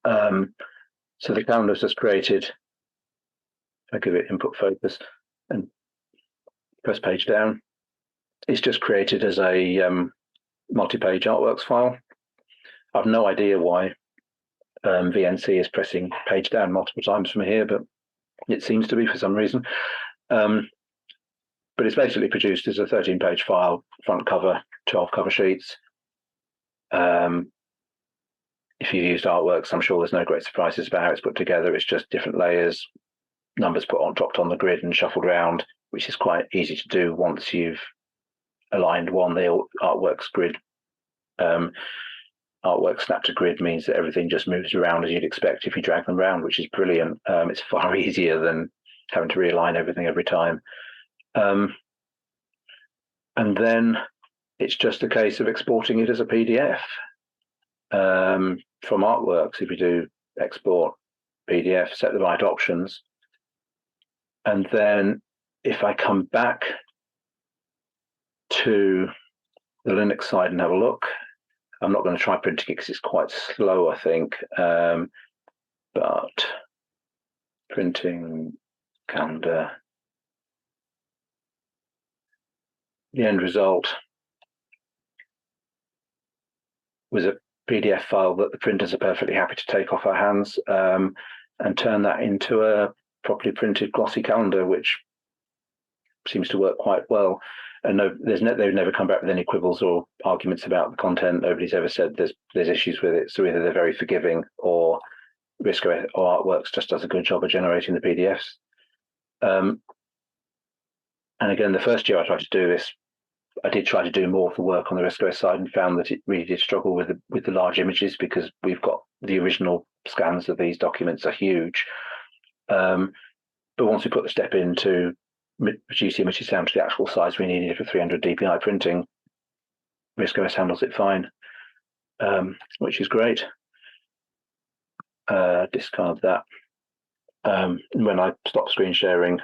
Speaker 2: So the calendar's just created. I give it input focus and press page down. It's just created as a multi-page Artworks file. I've no idea why VNC is pressing page down multiple times from here, but it seems to be for some reason. But it's basically produced as a 13-page file, front cover, 12 cover sheets. If you've used Artworks, I'm sure there's no great surprises about how it's put together. It's just different layers, numbers dropped on the grid and shuffled around, which is quite easy to do once you've aligned one. The artworks grid, artwork snap to grid means that everything just moves around as you'd expect if you drag them around, which is brilliant. It's far easier than having to realign everything every time. And then it's just a case of exporting it as a PDF from Artworks. If you do export PDF, set the right options. And then if I come back to the Linux side and have a look, I'm not going to try printing it because it's quite slow, I think. But printing calendar, the end result was a PDF file that the printers are perfectly happy to take off our hands and turn that into a properly printed glossy calendar, which seems to work quite well. And they've never come back with any quibbles or arguments about the content. Nobody's ever said there's issues with it. So either they're very forgiving, or RISC OS or Artworks just does a good job of generating the PDFs. And again, the first year I tried to do this, I did try to do more of the work on the RISC OS side and found that it really did struggle with the large images, because we've got the original scans of these documents are huge. But once we put the step into reduce the images down to the actual size we needed for 300 dpi printing, RISC OS handles it fine, which is great. Discard that. When I stop screen sharing,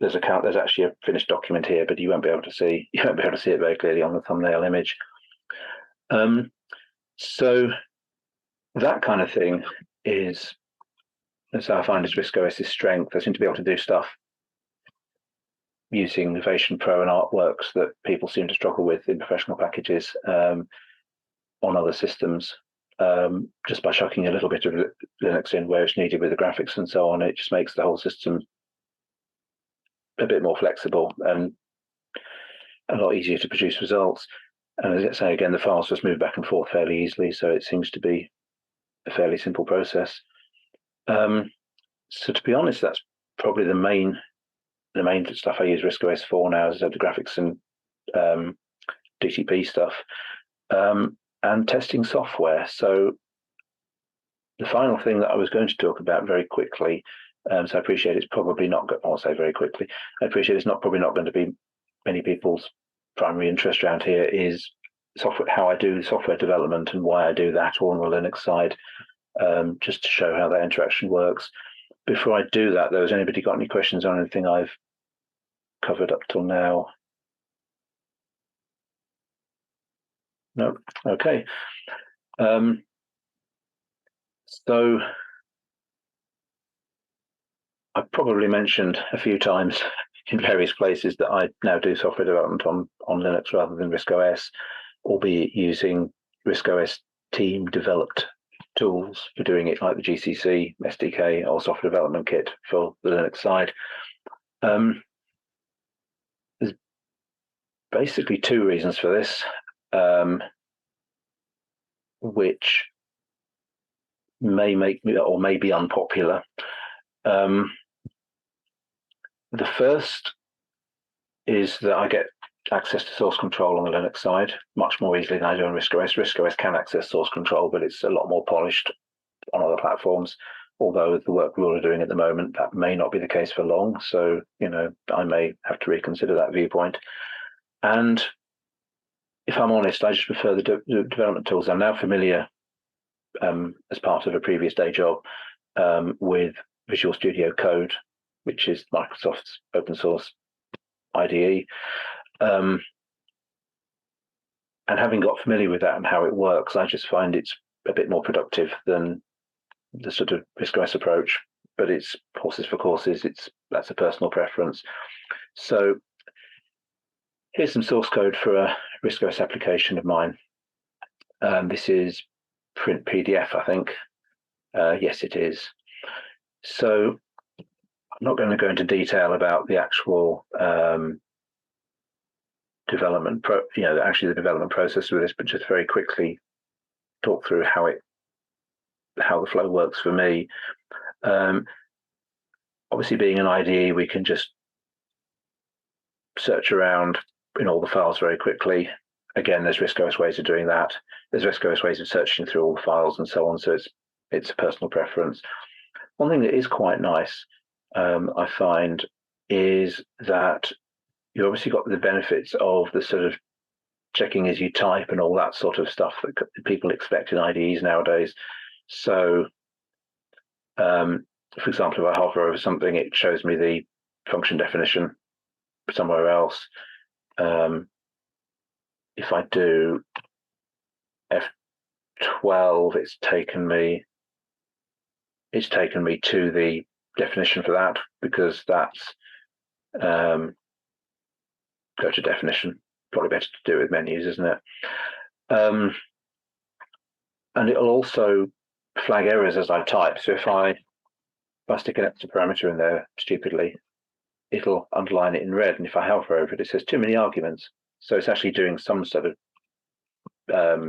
Speaker 2: there's actually a finished document here, but you won't be able to see it very clearly on the thumbnail image. So that kind of thing that's how I find is RISC OS's strength. I seem to be able to do stuff using Novation Pro and Artworks that people seem to struggle with in professional packages on other systems. Just by chucking a little bit of Linux in where it's needed with the graphics and so on, it just makes the whole system a bit more flexible and a lot easier to produce results. And as I say again, the files just move back and forth fairly easily, so it seems to be a fairly simple process. So to be honest, that's probably the main stuff I use RISC OS for now, is the graphics and DTP stuff, and testing software. So the final thing that I was going to talk about very quickly, so I appreciate it's probably not, I'll say very quickly, I appreciate it's probably not going to be many people's primary interest around here, is software, how I do software development and why I do that all on the Linux side, just to show how that interaction works. Before I do that, though, has anybody got any questions on anything I've covered up till now? No? Okay. So I've probably mentioned a few times in various places that I now do software development on Linux rather than RISC OS, albeit using RISC OS team developed tools for doing it, like the GCC SDK or software development kit for the Linux side. There's basically two reasons for this, which may make me, or may be unpopular. The first is that I get access to source control on the Linux side much more easily than I do on RISC OS. RISC OS can access source control, but it's a lot more polished on other platforms. Although with the work we're all doing at the moment, that may not be the case for long. So, I may have to reconsider that viewpoint. And if I'm honest, I just prefer the development tools. I'm now familiar, as part of a previous day job, with Visual Studio Code, which is Microsoft's open source IDE. And having got familiar with that and how it works, I just find it's a bit more productive than the sort of RISC OS approach. But it's horses for courses. That's a personal preference. So here's some source code for a RISC OS application of mine. This is print PDF, I think. Yes, it is. So I'm not going to go into detail about the actual development, the development process with this, but just very quickly talk through how the flow works for me. On obviously being an IDE, we can just search around in all the files very quickly. Again, there's RISC OS ways of doing that. There's RISC OS ways of searching through all the files and so on. So it's a personal preference. One thing that is quite nice, I find, is that you obviously got the benefits of the sort of checking as you type and all that sort of stuff that people expect in IDEs nowadays. So, for example, if I hover over something, it shows me the function definition somewhere else. If I do F12, it's taken me to the definition for that, because that's go to definition. Probably better to do it with menus, isn't it? And it'll also flag errors as I type. So if I stick an extra parameter in there stupidly, it'll underline it in red. And if I hover over it, it says too many arguments. So it's actually doing some sort of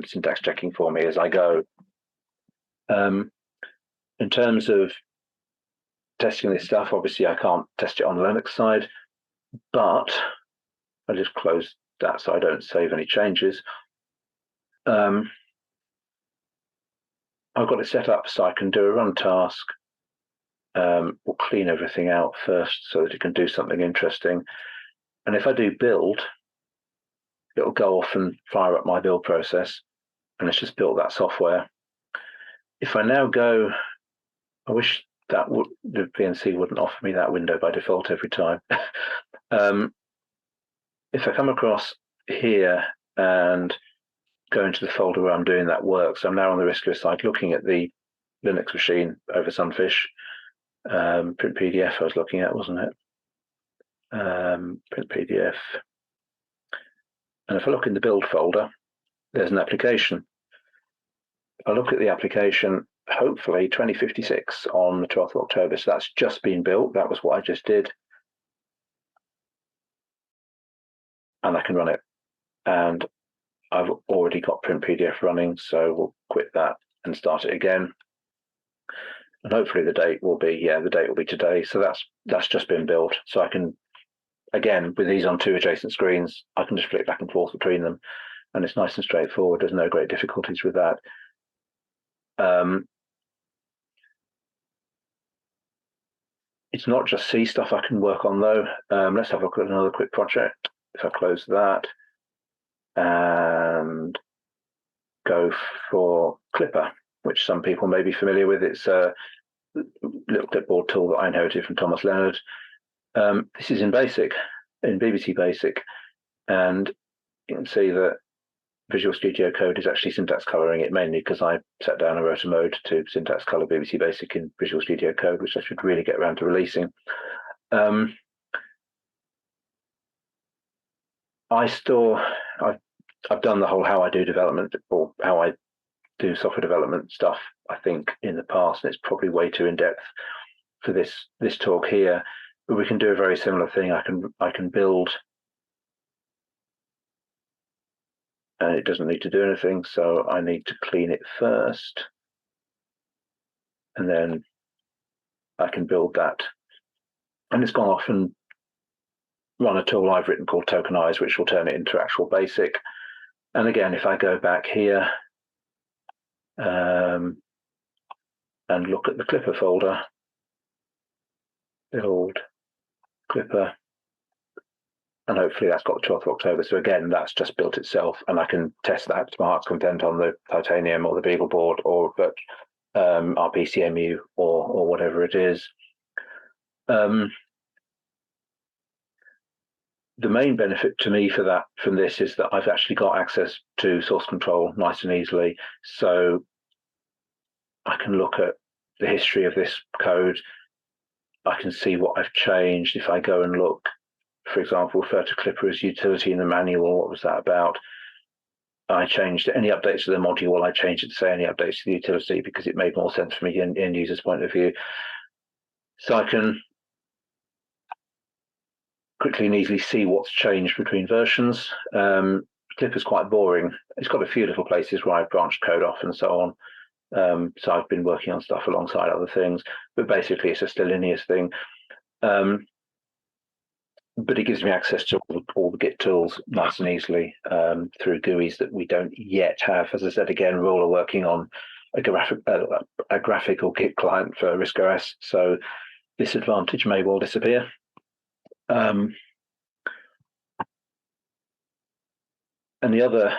Speaker 2: syntax checking for me as I go. In terms of testing this stuff, obviously I can't test it on the Linux side, but I just close that so I don't save any changes. I've got it set up so I can do a run task. We'll clean everything out first so that it can do something interesting. And if I do build, it'll go off and fire up my build process, and it's just built that software. If I now go, I wish that the PNC wouldn't offer me that window by default every time. If I come across here and go into the folder where I'm doing that work, so I'm now on the RISC OS side looking at the Linux machine over Sunfish. Print PDF I was looking at, wasn't it? Print PDF. And if I look in the build folder, there's an application. If I look at the application, hopefully 2056 on the 12th of October. So that's just been built. That was what I just did. And I can run it. And I've already got print PDF running, so we'll quit that and start it again. And hopefully the date will be, the date will be today. So that's just been built. So I can, again, with these on two adjacent screens, I can just flick back and forth between them. And it's nice and straightforward. There's no great difficulties with that. It's not just C stuff I can work on, though. Let's have a look at another quick project. If I close that and go for Clipper, which some people may be familiar with. It's a little clipboard tool that I inherited from Thomas Leonard. This is in BASIC, in BBC BASIC, and you can see that Visual Studio Code is actually syntax coloring it, mainly because I sat down and wrote a mode to syntax color BBC BASIC in Visual Studio Code, which I should really get around to releasing. I've done the whole how I do development, or how I do software development stuff, I think, in the past, and it's probably way too in depth for this talk here. But we can do a very similar thing. I can build, and it doesn't need to do anything, so I need to clean it first, and then I can build that. And it's gone off and run a tool I've written called Tokenize, which will turn it into actual BASIC. And again, if I go back here and look at the Clipper folder, build Clipper, and hopefully that's got the 12th of October. So again, that's just built itself, and I can test that smart content on the Titanium or the Beagle board or RPCMU or whatever it is. The main benefit to me from this is that I've actually got access to source control nice and easily. So I can look at the history of this code. I can see what I've changed. If I go and look, for example, refer to Clipper as utility in the manual, what was that about? I changed any updates to the module. I changed it to say any updates to the utility because it made more sense for me in user's point of view. So I can quickly and easily see what's changed between versions. Clipper's quite boring. It's got a few little places where I've branched code off and so on. So I've been working on stuff alongside other things, but basically it's just a linear thing. But it gives me access to all the Git tools nice and easily through GUIs that we don't yet have. As I said again, we're all working on a graphical Git client for RISC OS, so this advantage may well disappear. And the other,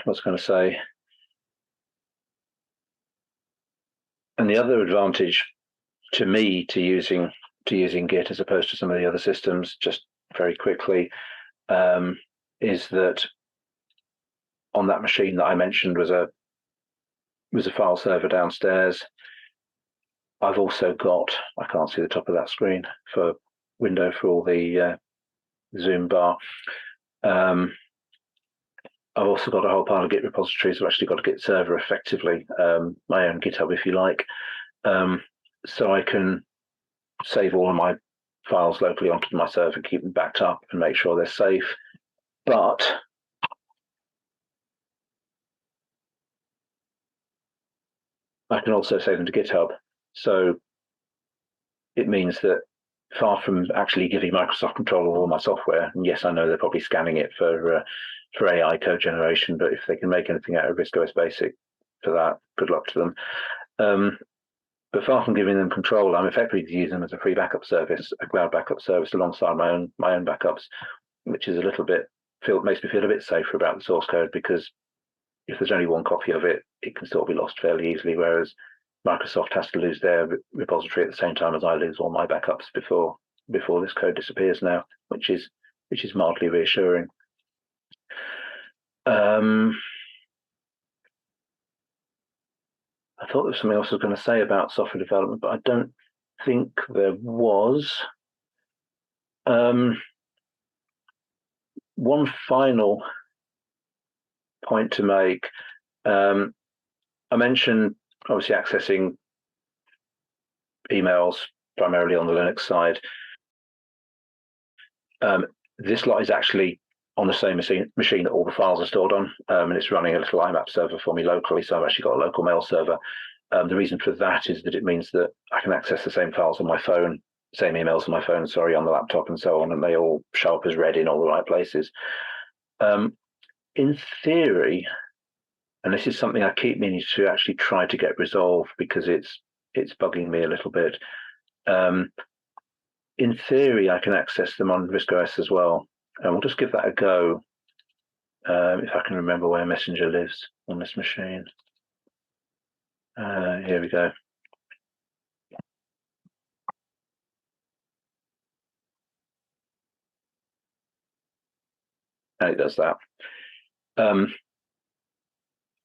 Speaker 2: what's going to say, and the other advantage to me to using Git as opposed to some of the other systems, just very quickly, is that on that machine that I mentioned was a file server downstairs. I've also got, I can't see the top of that screen for window for all the Zoom bar. I've also got a whole pile of Git repositories. I've actually got a Git server effectively, my own GitHub if you like. So I can save all of my files locally onto my server, keep them backed up and make sure they're safe. But I can also save them to GitHub. So it means that far from actually giving Microsoft control of all my software, and yes, I know they're probably scanning it for AI code generation, but if they can make anything out of RISC OS Basic for that, good luck to them. But far from giving them control, I'm effectively using them as a free backup service, a cloud backup service alongside my own backups, which is a little bit makes me feel a bit safer about the source code, because if there's only one copy of it, it can still be lost fairly easily. Whereas Microsoft has to lose their repository at the same time as I lose all my backups before this code disappears now, which is mildly reassuring. I thought there was something else I was going to say about software development, but I don't think there was. One final point to make. I mentioned obviously accessing emails primarily on the Linux side. This lot is actually on the same machine that all the files are stored on, and it's running a little IMAP server for me locally, so I've actually got a local mail server. The reason for that is that it means that I can access the same files on my phone, same emails on my phone, sorry, on the laptop and so on, and they all show up as read in all the right places. In theory, and this is something I keep meaning to actually try to get resolved because it's bugging me a little bit. In theory, I can access them on RISC OS as well. And we'll just give that a go, if I can remember where Messenger lives on this machine. Here we go. And it does that.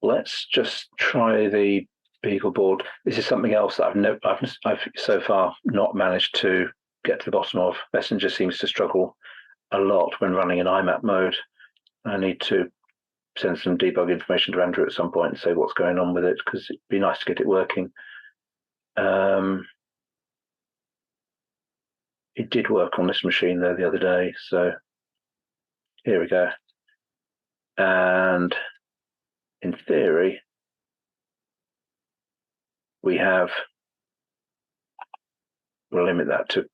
Speaker 2: Let's just try the Beagle board. This is something else that I've so far not managed to get to the bottom of. Messenger seems to struggle a lot when running in IMAP mode. I need to send some debug information to Andrew at some point and say what's going on with it, because it'd be nice to get it working. It did work on this machine though the other day, so here we go. And in theory, we'll limit that to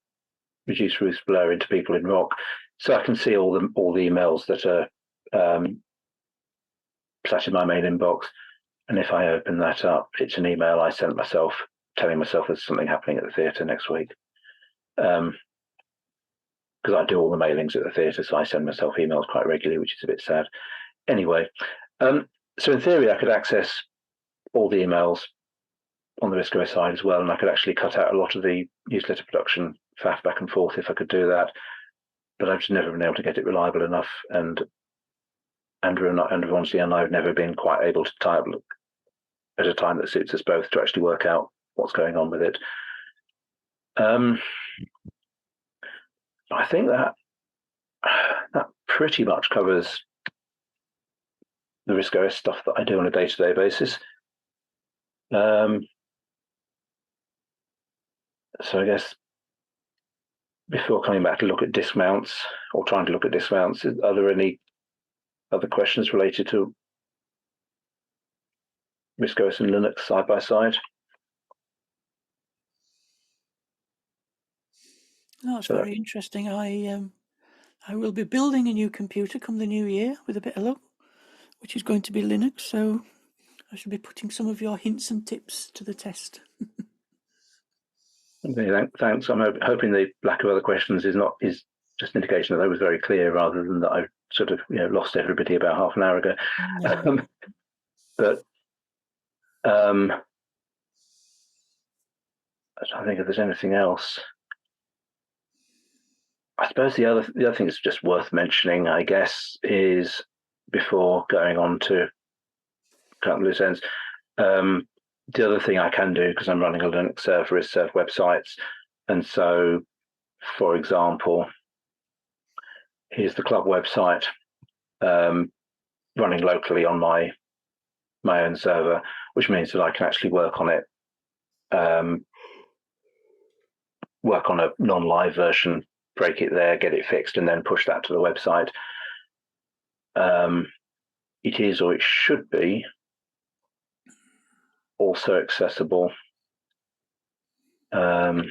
Speaker 2: reduce Ruth's blur into people in ROCC, so I can see all the emails that are sat in my main inbox. And if I open that up, it's an email I sent myself telling myself there's something happening at the theatre next week. Because I do all the mailings at the theatre, so I send myself emails quite regularly, which is a bit sad. Anyway, so in theory, I could access all the emails on the RISC OS side as well, and I could actually cut out a lot of the newsletter production faff back and forth if I could do that. But I've just never been able to get it reliable enough, and Andrew honestly and I have never been quite able to type at a time that suits us both to actually work out what's going on with it. I think that pretty much covers the RISC OS stuff that I do on a day-to-day basis. So I guess before coming back to look at disk mounts, or trying to look at disk mounts, are there any other questions related to RISC OS and Linux side by side?
Speaker 6: that's
Speaker 2: So
Speaker 6: very interesting. I will be building a new computer come the new year with a bit of luck, which is going to be Linux. So I should be putting some of your hints and tips to the test.
Speaker 2: okay, thanks. I'm hoping the lack of other questions is just an indication that I was very clear, rather than that I sort of lost everybody about half an hour ago.
Speaker 6: No.
Speaker 2: But I think if there's anything else, I suppose the other thing that's just worth mentioning, I guess, is before going on to cut and loose ends. The other thing I can do, because I'm running a Linux server, is serve websites. And so, for example, here's the club website running locally on my own server, which means that I can actually work on it, work on a non-live version, break it there, get it fixed, and then push that to the website. It is, or it should be, also accessible on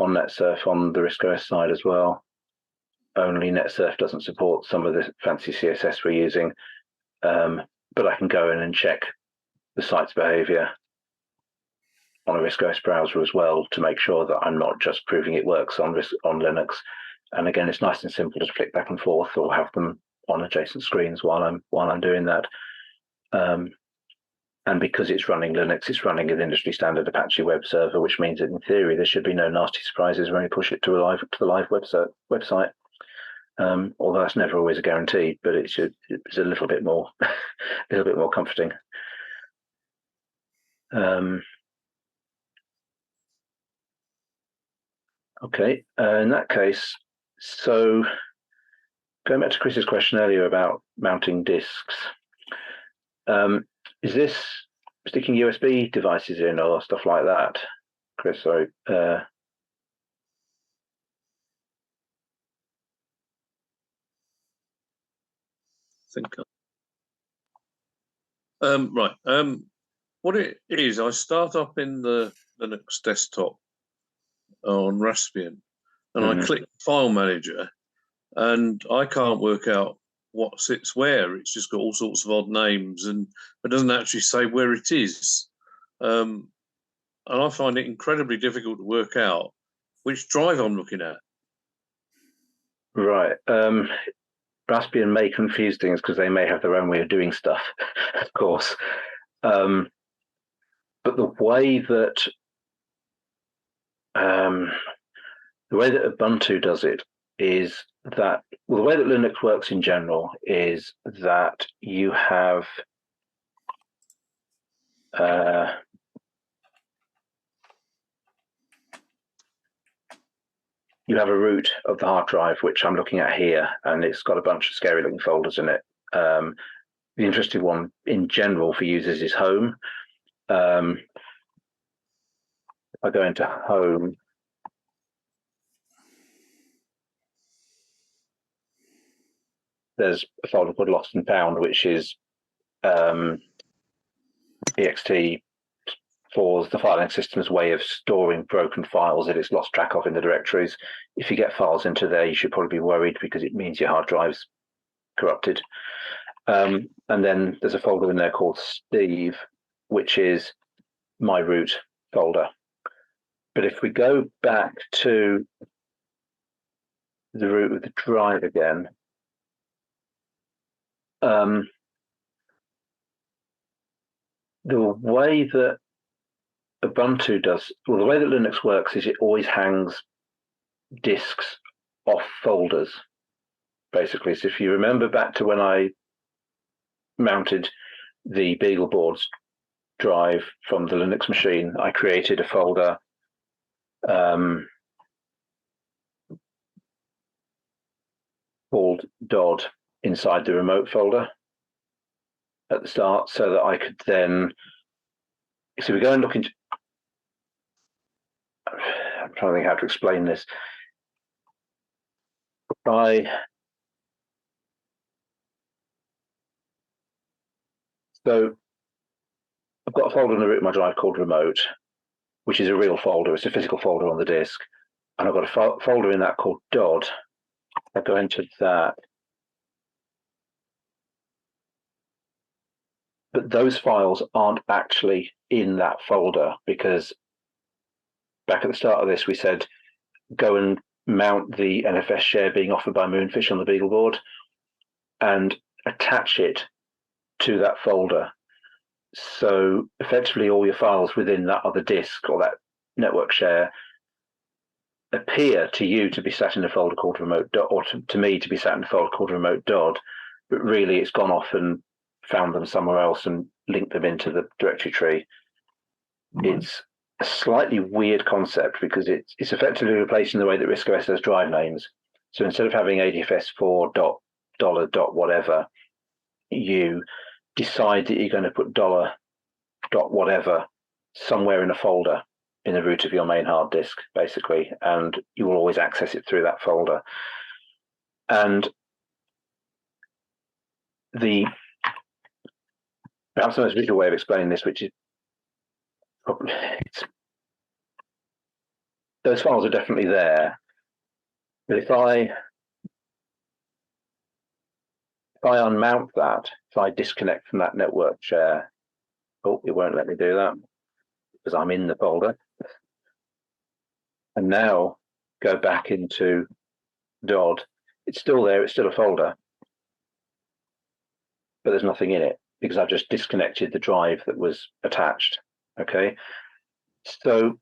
Speaker 2: NetSurf on the RISC OS side as well. Only NetSurf doesn't support some of the fancy CSS we're using, but I can go in and check the site's behavior on a RISC OS browser as well to make sure that I'm not just proving it works on Linux. And again, it's nice and simple to flick back and forth or have them on adjacent screens while I'm doing that. And because it's running Linux, it's running an industry standard Apache web server, which means that in theory there should be no nasty surprises when you push it to the live website. Although that's never always a guarantee, but it's a little bit more comforting. Okay, in that case, so going back to Chris's question earlier about mounting disks, is this sticking USB devices in or stuff like that, Chris? Sorry.
Speaker 4: Right. What it is, I start up in the Linux desktop on Raspbian, and I click File Manager, and I can't work out what sits where. It's just got all sorts of odd names, and it doesn't actually say where it is. And I find it incredibly difficult to work out which drive I'm looking at.
Speaker 2: Right. Raspbian may confuse things because they may have their own way of doing stuff, of course. But the way that Ubuntu does it is that, well, the way that Linux works in general is that you have a root of the hard drive, which I'm looking at here, and it's got a bunch of scary looking folders in it. The interesting one in general for users is home. If I go into home, there's a folder called Lost and Found, which is ext for the filing system's way of storing broken files that it's lost track of in the directories. If you get files into there, you should probably be worried because it means your hard drive's corrupted. And then there's a folder in there called Steve, which is my root folder. But if we go back to the root of the drive again, the way that Ubuntu does, well, the way that Linux works is it always hangs disks off folders, basically. So if you remember back to when I mounted the BeagleBoards drive from the Linux machine, I created a folder called DOD inside the remote folder at the start, so that I could then, so we go and look into, I'm trying to think how to explain this. So I've got a folder on the root of my drive called remote, which is a real folder. It's a physical folder on the disk. And I've got a folder in that called DOD. I'll go into that. But those files aren't actually in that folder, because back at the start of this, we said, go and mount the NFS share being offered by Moonfish on the BeagleBoard and attach it to that folder. So effectively all your files within that other disk or that network share appear to you to be sat in a folder called remote dot, or to me to be sat in a folder called remote dot, but really it's gone off and found them somewhere else and linked them into the directory tree. It's a slightly weird concept because it's effectively replacing the way that RISC OS has drive names. So instead of having ADFS4 dot dollar dot whatever, you decide that you're going to put dollar dot whatever somewhere in a folder in the root of your main hard disk, basically, and you will always access it through that folder. And perhaps the most visual way of explaining this, which is probably, those files are definitely there, but if I unmount that, if I disconnect from that network share, oh, it won't let me do that because I'm in the folder. And now go back into DOD. It's still there, it's still a folder, but there's nothing in it because I've just disconnected the drive that was attached. Okay, so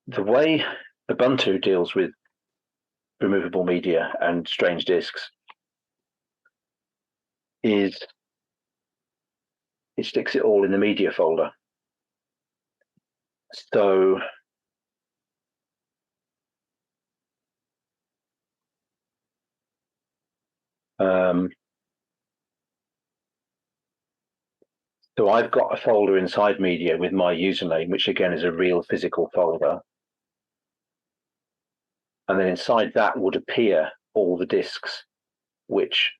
Speaker 2: the way Ubuntu deals with removable media and strange disks is it sticks it all in the media folder. So so I've got a folder inside media with my username, which again is a real physical folder. And then inside that would appear all the disks which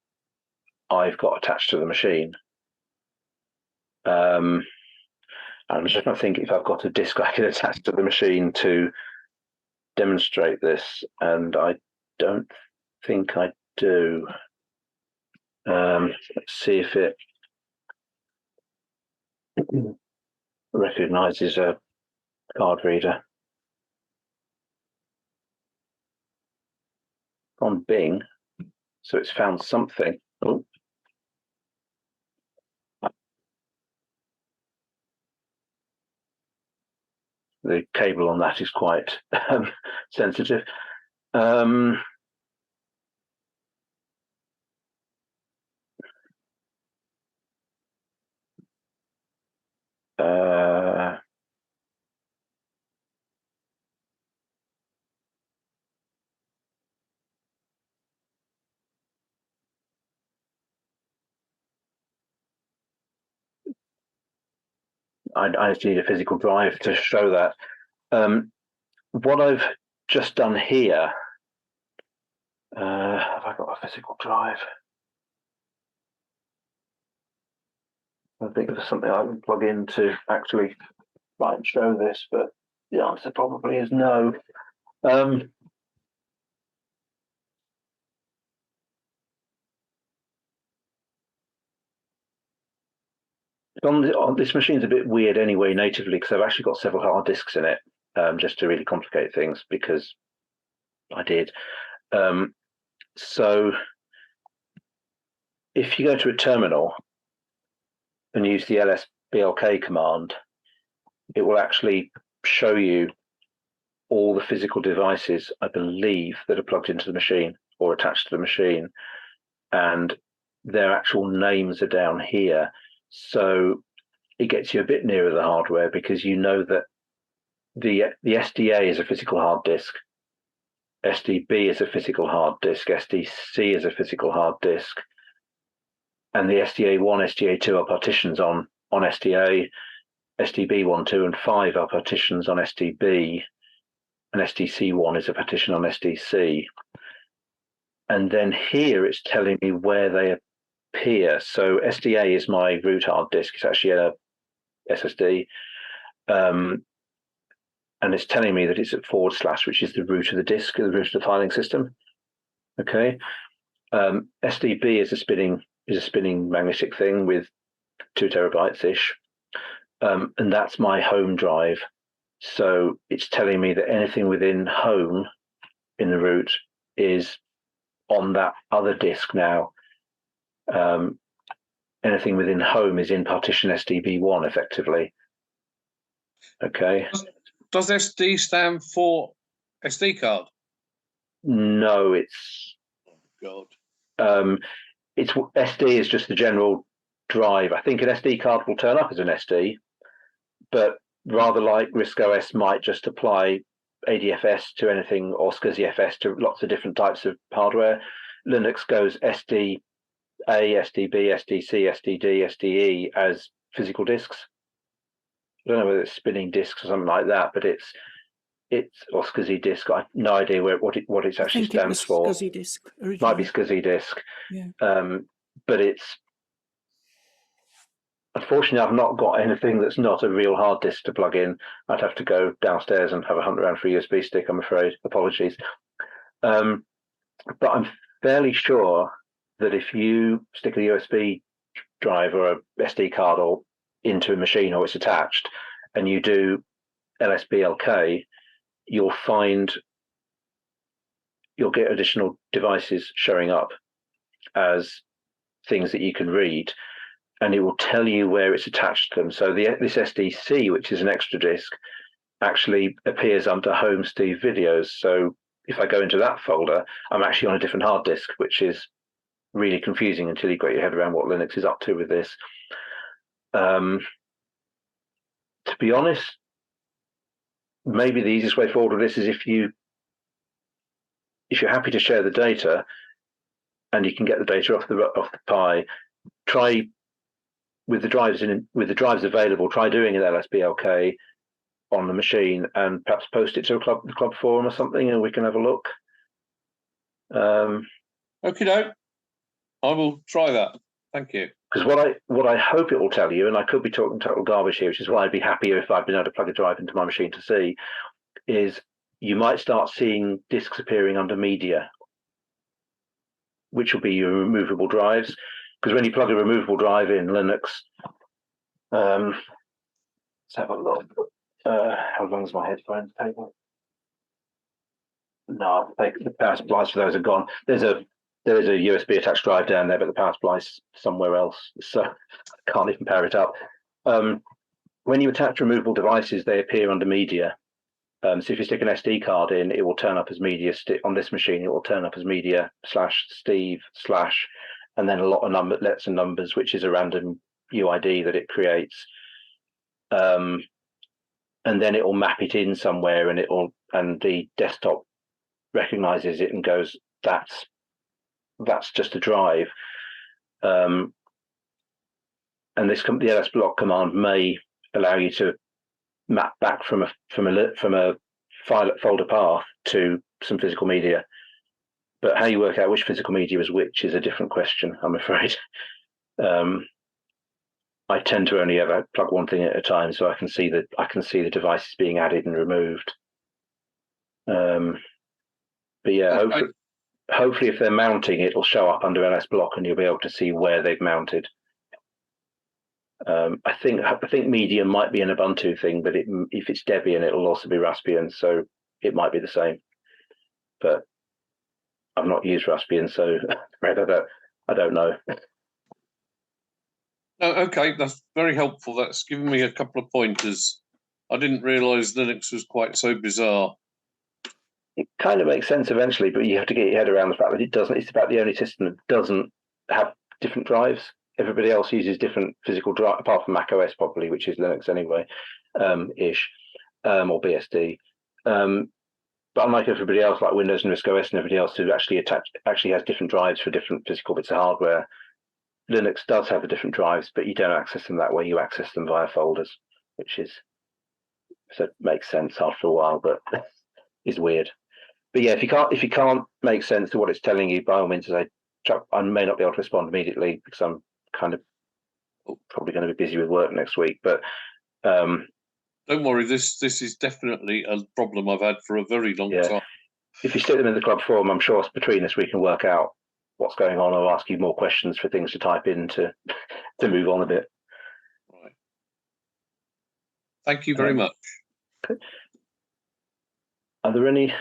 Speaker 2: I've got attached to the machine. I'm just trying to think if I've got a disk I can attach to the machine to demonstrate this, and I don't think I do. Let's see if it recognizes a card reader. On Bing, so it's found something. Oh. The cable on that is quite sensitive. I just need a physical drive to show that. What I've just done here, have I got a physical drive? I think there's something I can plug in to actually try and show this, but the answer probably is no. On this machine's a bit weird anyway, natively, because I've actually got several hard disks in it, just to really complicate things, because I did. So if you go to a terminal and use the lsblk command, it will actually show you all the physical devices, I believe, that are plugged into the machine or attached to the machine, and their actual names are down here. So it gets you a bit nearer the hardware, because you know that the SDA is a physical hard disk, SDB is a physical hard disk, SDC is a physical hard disk, and the SDA1, SDA2 are partitions on SDA, SDB1, 2, and 5 are partitions on SDB, and SDC1 is a partition on SDC. And then here it's telling me where they appear. So SDA is my root hard disk. It's actually a SSD, and it's telling me that it's at /, which is the root of the disk, the root of the filing system. Okay, SDB is a spinning magnetic thing with 2 terabytes ish, and that's my home drive. So it's telling me that anything within home in the root is on that other disk now. Anything within home is in partition SDB1 effectively. Okay.
Speaker 4: Does SD stand for SD card?
Speaker 2: No, it's
Speaker 4: God.
Speaker 2: it's SD is just the general drive. I think an SD card will turn up as an SD, but rather like RISC OS might just apply ADFS to anything or SCSI-FS to lots of different types of hardware. Linux goes SDA, SDB, SDC, SDD, SDE as physical disks. I don't know whether it's spinning disks or something like that, but it's or SCSI disk. I have no idea what it actually stands for.
Speaker 6: SCSI disk originally.
Speaker 2: Might be SCSI disk.
Speaker 6: Yeah.
Speaker 2: But it's unfortunately I've not got anything that's not a real hard disk to plug in. I'd have to go downstairs and have a hunt around for a USB stick, I'm afraid. Apologies. But I'm fairly sure that if you stick a USB drive or a SD card or into a machine or it's attached and you do LSBLK, you'll get additional devices showing up as things that you can read, and it will tell you where it's attached to them. So this SDC, which is an extra disk, actually appears under Home Steve Videos. So if I go into that folder, I'm actually on a different hard disk, which is really confusing until you've got your head around what Linux is up to with this. To be honest, maybe the easiest way forward with this is if you're happy to share the data and you can get the data off the Pi, try with the drives available, try doing an LSBLK on the machine and perhaps post it to the club forum or something, and we can have a look.
Speaker 4: Okay, no, I will try that. Thank you.
Speaker 2: Because what I hope it will tell you, and I could be talking total garbage here, which is why I'd be happier if I'd been able to plug a drive into my machine to see, is you might start seeing disks appearing under media, which will be your removable drives. Because when you plug a removable drive in Linux, let's have a look. How long is my headphones table? No, the power supplies for those are gone. There is a USB attached drive down there, but the power supply's somewhere else, so I can't even power it up. When you attach removable devices, they appear under media. So if you stick an SD card in, it will turn up as media. On this machine, it will turn up as media /Steve/ and then a lot of letters and numbers, which is a random UID that it creates. And then it will map it in somewhere, and the desktop recognizes it and goes, that's just a drive. And the lsblock command may allow you to map back from a folder path to some physical media. But how you work out which physical media is which is a different question, I'm afraid. I tend to only ever plug one thing at a time, so I can see the devices being added and removed. But yeah, hopefully if they're mounting, it'll show up under LSBlock and you'll be able to see where they've mounted. I think Medium might be an Ubuntu thing, but if it's Debian, it'll also be Raspbian, so it might be the same. But I've not used Raspbian, so I don't know.
Speaker 4: Okay, that's very helpful. That's given me a couple of pointers. I didn't realise Linux was quite so bizarre.
Speaker 2: It kind of makes sense eventually, but you have to get your head around the fact that it doesn't. It's about the only system that doesn't have different drives. Everybody else uses different physical drive, apart from Mac OS probably, which is Linux anyway, or BSD. But unlike everybody else, like Windows and RISC OS and everybody else who actually has different drives for different physical bits of hardware, Linux does have the different drives, but you don't access them that way. You access them via folders, which makes sense after a while, but is weird. But yeah, if you can't make sense to what it's telling you, by all means, I may not be able to respond immediately because I'm kind of probably going to be busy with work next week. But
Speaker 4: Don't worry, this is definitely a problem I've had for a very long time.
Speaker 2: If you stick them in the club forum, I'm sure between us we can work out what's going on, or ask you more questions for things to type in to move on a bit.
Speaker 4: Right. Thank you very much.
Speaker 2: Okay. Are there any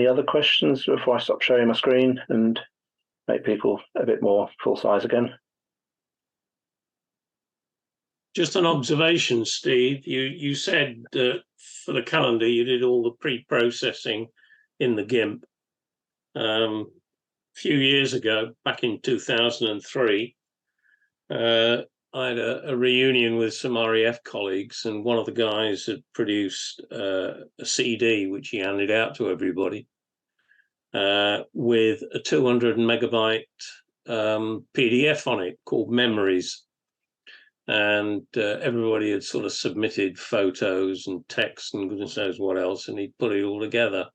Speaker 2: other questions before I stop sharing my screen and make people a bit more full size again?
Speaker 5: Just an observation, Steve. You said that for the calendar you did all the pre-processing in the GIMP. A few years ago, back in 2003, I had a reunion with some REF colleagues, and one of the guys had produced a CD which he handed out to everybody with a 200 megabyte PDF on it called Memories. And everybody had sort of submitted photos and text and goodness knows what else, and he put it all together.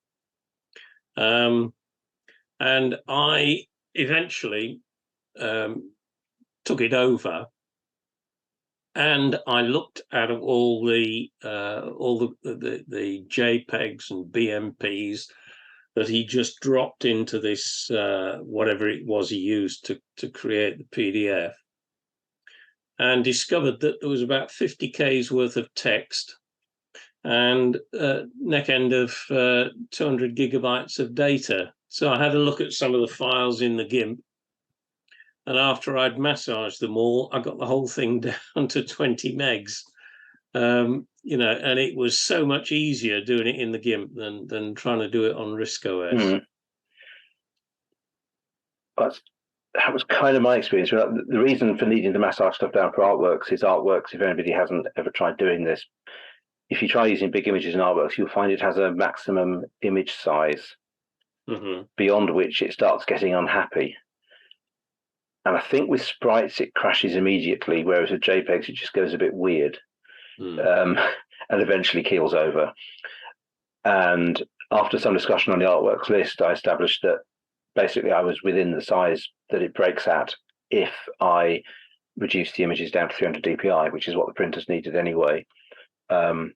Speaker 5: And I eventually took it over, and I looked at all the JPEGs and BMPs that he just dropped into this whatever it was he used to create the PDF, and discovered that there was about 50K's worth of text and neck end of 200 gigabytes of data. So I had a look at some of the files in the GIMP, and after I'd massaged them all, I got the whole thing down to 20 megs. You know, and it was so much easier doing it in the GIMP than trying to do it on RISC OS.
Speaker 2: That was kind of my experience. The reason for needing to massage stuff down for artworks is artworks, if anybody hasn't ever tried doing this, if you try using big images in artworks, you'll find it has a maximum image size beyond which it starts getting unhappy. And I think with sprites, it crashes immediately, whereas with JPEGs, it just goes a bit weird and eventually keels over. And after some discussion on the artworks list, I established that basically I was within the size that it breaks at if I reduced the images down to 300 dpi, which is what the printers needed anyway. And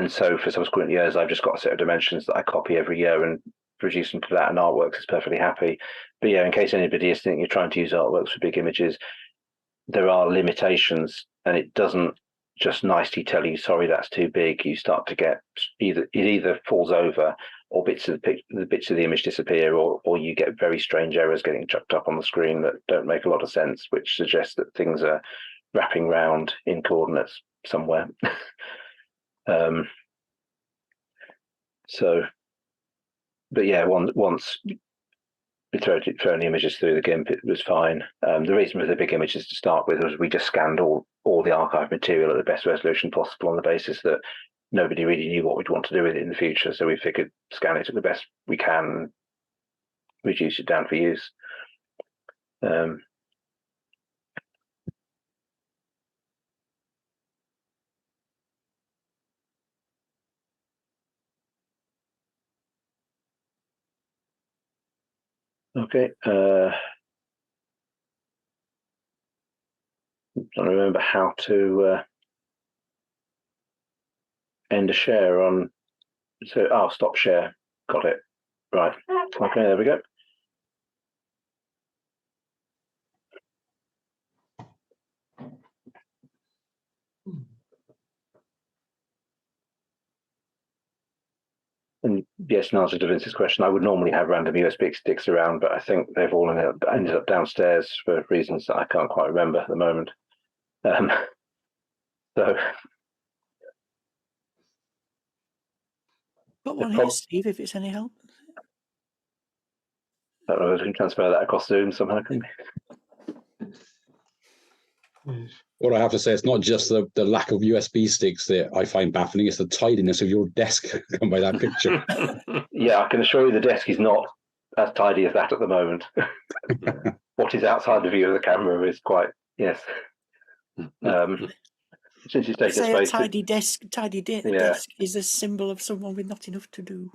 Speaker 2: so for subsequent years, I've just got a set of dimensions that I copy every year and reduce them to that, and Artworks is perfectly happy. But yeah, in case anybody is thinking you're trying to use Artworks for big images, there are limitations, and it doesn't just nicely tell you, sorry, that's too big. You start to get it either falls over, or bits of the image disappear, or you get very strange errors getting chucked up on the screen that don't make a lot of sense, which suggests that things are wrapping round in coordinates somewhere. But yeah, once we thrown the images through the GIMP, it was fine. The reason for the big images to start with was we just scanned all the archive material at the best resolution possible on the basis that nobody really knew what we'd want to do with it in the future. So we figured scan it at the best we can, reduce it down for use. Okay. Trying to remember how to end a share on. So, stop share. Got it. Right. Okay, there we go. And yes, in answer to Vince's question, I would normally have random USB sticks around, but I think they've all ended up downstairs for reasons that I can't quite remember at the moment. So.
Speaker 6: Got one here, Steve, if it's any help.
Speaker 2: I don't know if I can transfer that across Zoom somehow.
Speaker 7: What I have to say, it's not just the lack of USB sticks that I find baffling, it's the tidiness of your desk come by that picture.
Speaker 2: Yeah, I can assure you the desk is not as tidy as that at the moment. What is outside the view of the camera is quite, yes. Since you take
Speaker 6: Say
Speaker 2: space,
Speaker 6: a tidy desk is a symbol of someone with not enough to do.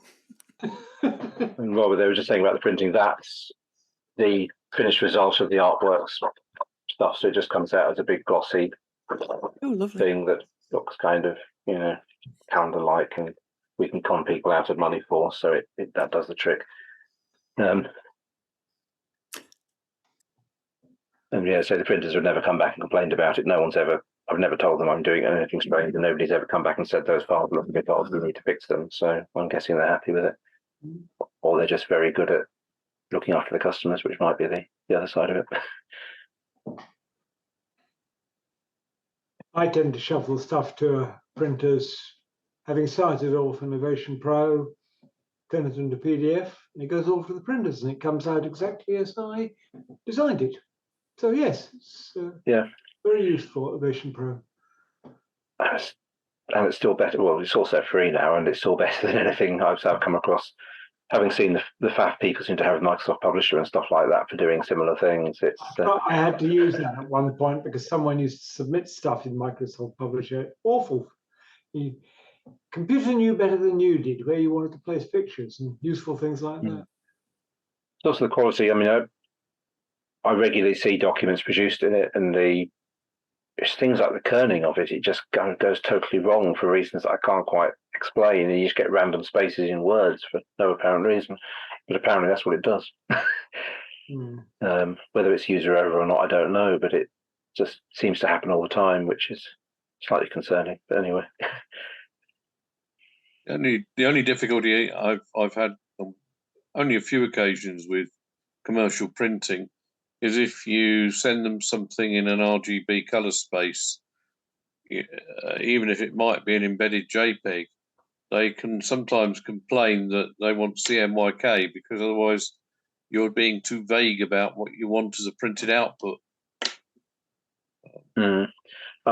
Speaker 2: And Robert, they were just saying about the printing, that's the finished result of the artworks stuff, so it just comes out as a big glossy thing that looks kind of, calendar-like, and we can con people out of money for, so that does the trick. And yeah, so the printers have never come back and complained about it. I've never told them I'm doing anything strange, and nobody's ever come back and said those files look a bit odd, we need to fix them. So I'm guessing they're happy with it, or they're just very good at looking after the customers, which might be the other side of it.
Speaker 8: I tend to shuffle stuff to printers, having started off in Ovation Pro, turn it into PDF, and it goes off to the printers, and it comes out exactly as I designed it. So yes, it's very useful, Ovation Pro.
Speaker 2: And it's still better. Well, it's also free now, and it's still better than anything I've come across. Having seen the faff people seem to have Microsoft Publisher and stuff like that for doing similar things.
Speaker 8: I had to use that at one point because someone used to submit stuff in Microsoft Publisher. Awful. Computer knew better than you did where you wanted to place pictures and useful things like that.
Speaker 2: It's also the quality. I mean, I regularly see documents produced in it, and it's things like the kerning of it. It just goes totally wrong for reasons that I can't quite explain, and you just get random spaces in words for no apparent reason. But apparently, that's what it does. Whether it's user error or not, I don't know. But it just seems to happen all the time, which is slightly concerning. But anyway.
Speaker 4: The only difficulty I've had on only a few occasions with commercial printing is if you send them something in an RGB color space, even if it might be an embedded JPEG, they can sometimes complain that they want CMYK because otherwise you're being too vague about what you want as a printed output.
Speaker 2: I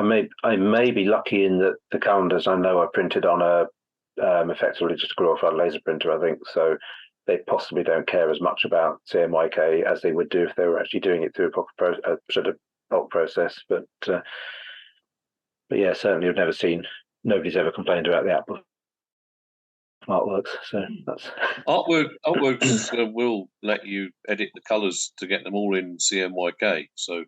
Speaker 2: may be lucky in that the calendars I know are printed on a effectively just a glorified laser printer, I think, so they possibly don't care as much about CMYK as they would do if they were actually doing it through a proper sort of bulk process. But yeah, certainly I've nobody's ever complained about the output artworks. So that's
Speaker 4: artworks will let you edit the colors to get them all in CMYK. So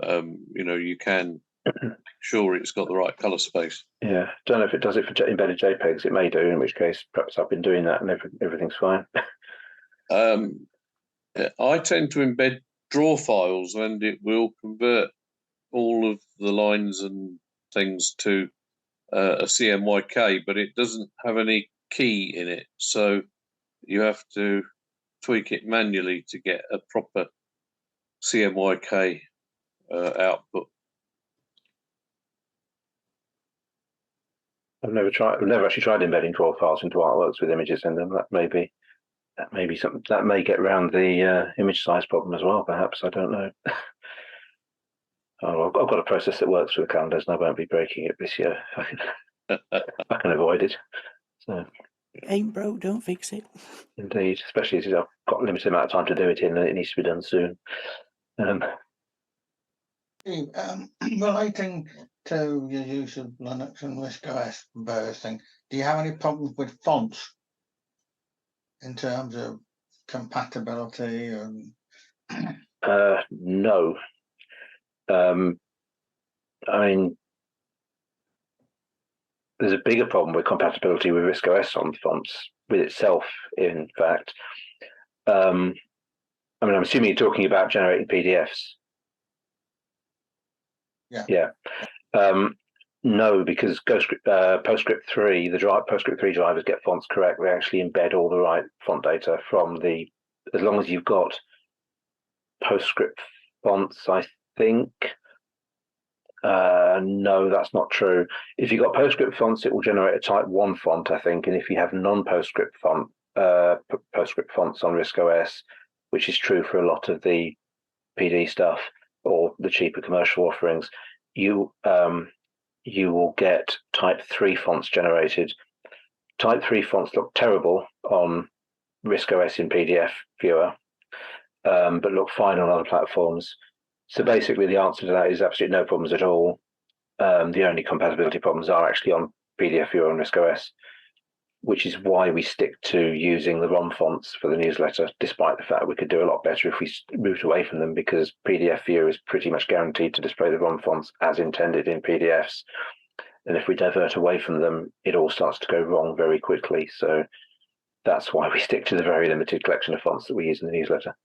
Speaker 4: you can make sure it's got the right color space.
Speaker 2: Yeah, don't know if it does it for embedded JPEGs. It may do, in which case perhaps I've been doing that and everything's fine.
Speaker 4: I tend to embed draw files, and it will convert all of the lines and things to a CMYK, but it doesn't have any key in it, so you have to tweak it manually to get a proper CMYK output.
Speaker 2: I've never actually tried embedding draw files into artworks with images in them. That may be something that may get around the image size problem as well. Perhaps, I don't know. I've got a process that works for the calendars, and I won't be breaking it this year. I can avoid it. So
Speaker 6: ain't broke, don't fix it.
Speaker 2: Indeed, especially as I've got a limited amount of time to do it in, and it needs to be done soon.
Speaker 3: Relating to your use of Linux and RISC OS and various things, do you have any problems with fonts in terms of compatibility? And
Speaker 2: no. I mean, there's a bigger problem with compatibility with RISC OS on fonts with itself, in fact. I mean, I'm assuming you're talking about generating PDFs. Yeah. No, because PostScript 3, PostScript 3 drivers get fonts correct. They actually embed all the right font data as long as you've got PostScript fonts, I think. No, that's not true. If you've got PostScript fonts, it will generate a type 1 font, I think. And if you have non-PostScript PostScript fonts on RISC OS, which is true for a lot of the PD stuff or the cheaper commercial offerings, you will get type 3 fonts generated. Type 3 fonts look terrible on RISC OS in PDF viewer, but look fine on other platforms. So basically the answer to that is absolutely no problems at all. The only compatibility problems are actually on PDF viewer and RISC OS, which is why we stick to using the ROM fonts for the newsletter, despite the fact we could do a lot better if we moved away from them, because PDF viewer is pretty much guaranteed to display the ROM fonts as intended in PDFs. And if we divert away from them, it all starts to go wrong very quickly. So that's why we stick to the very limited collection of fonts that we use in the newsletter.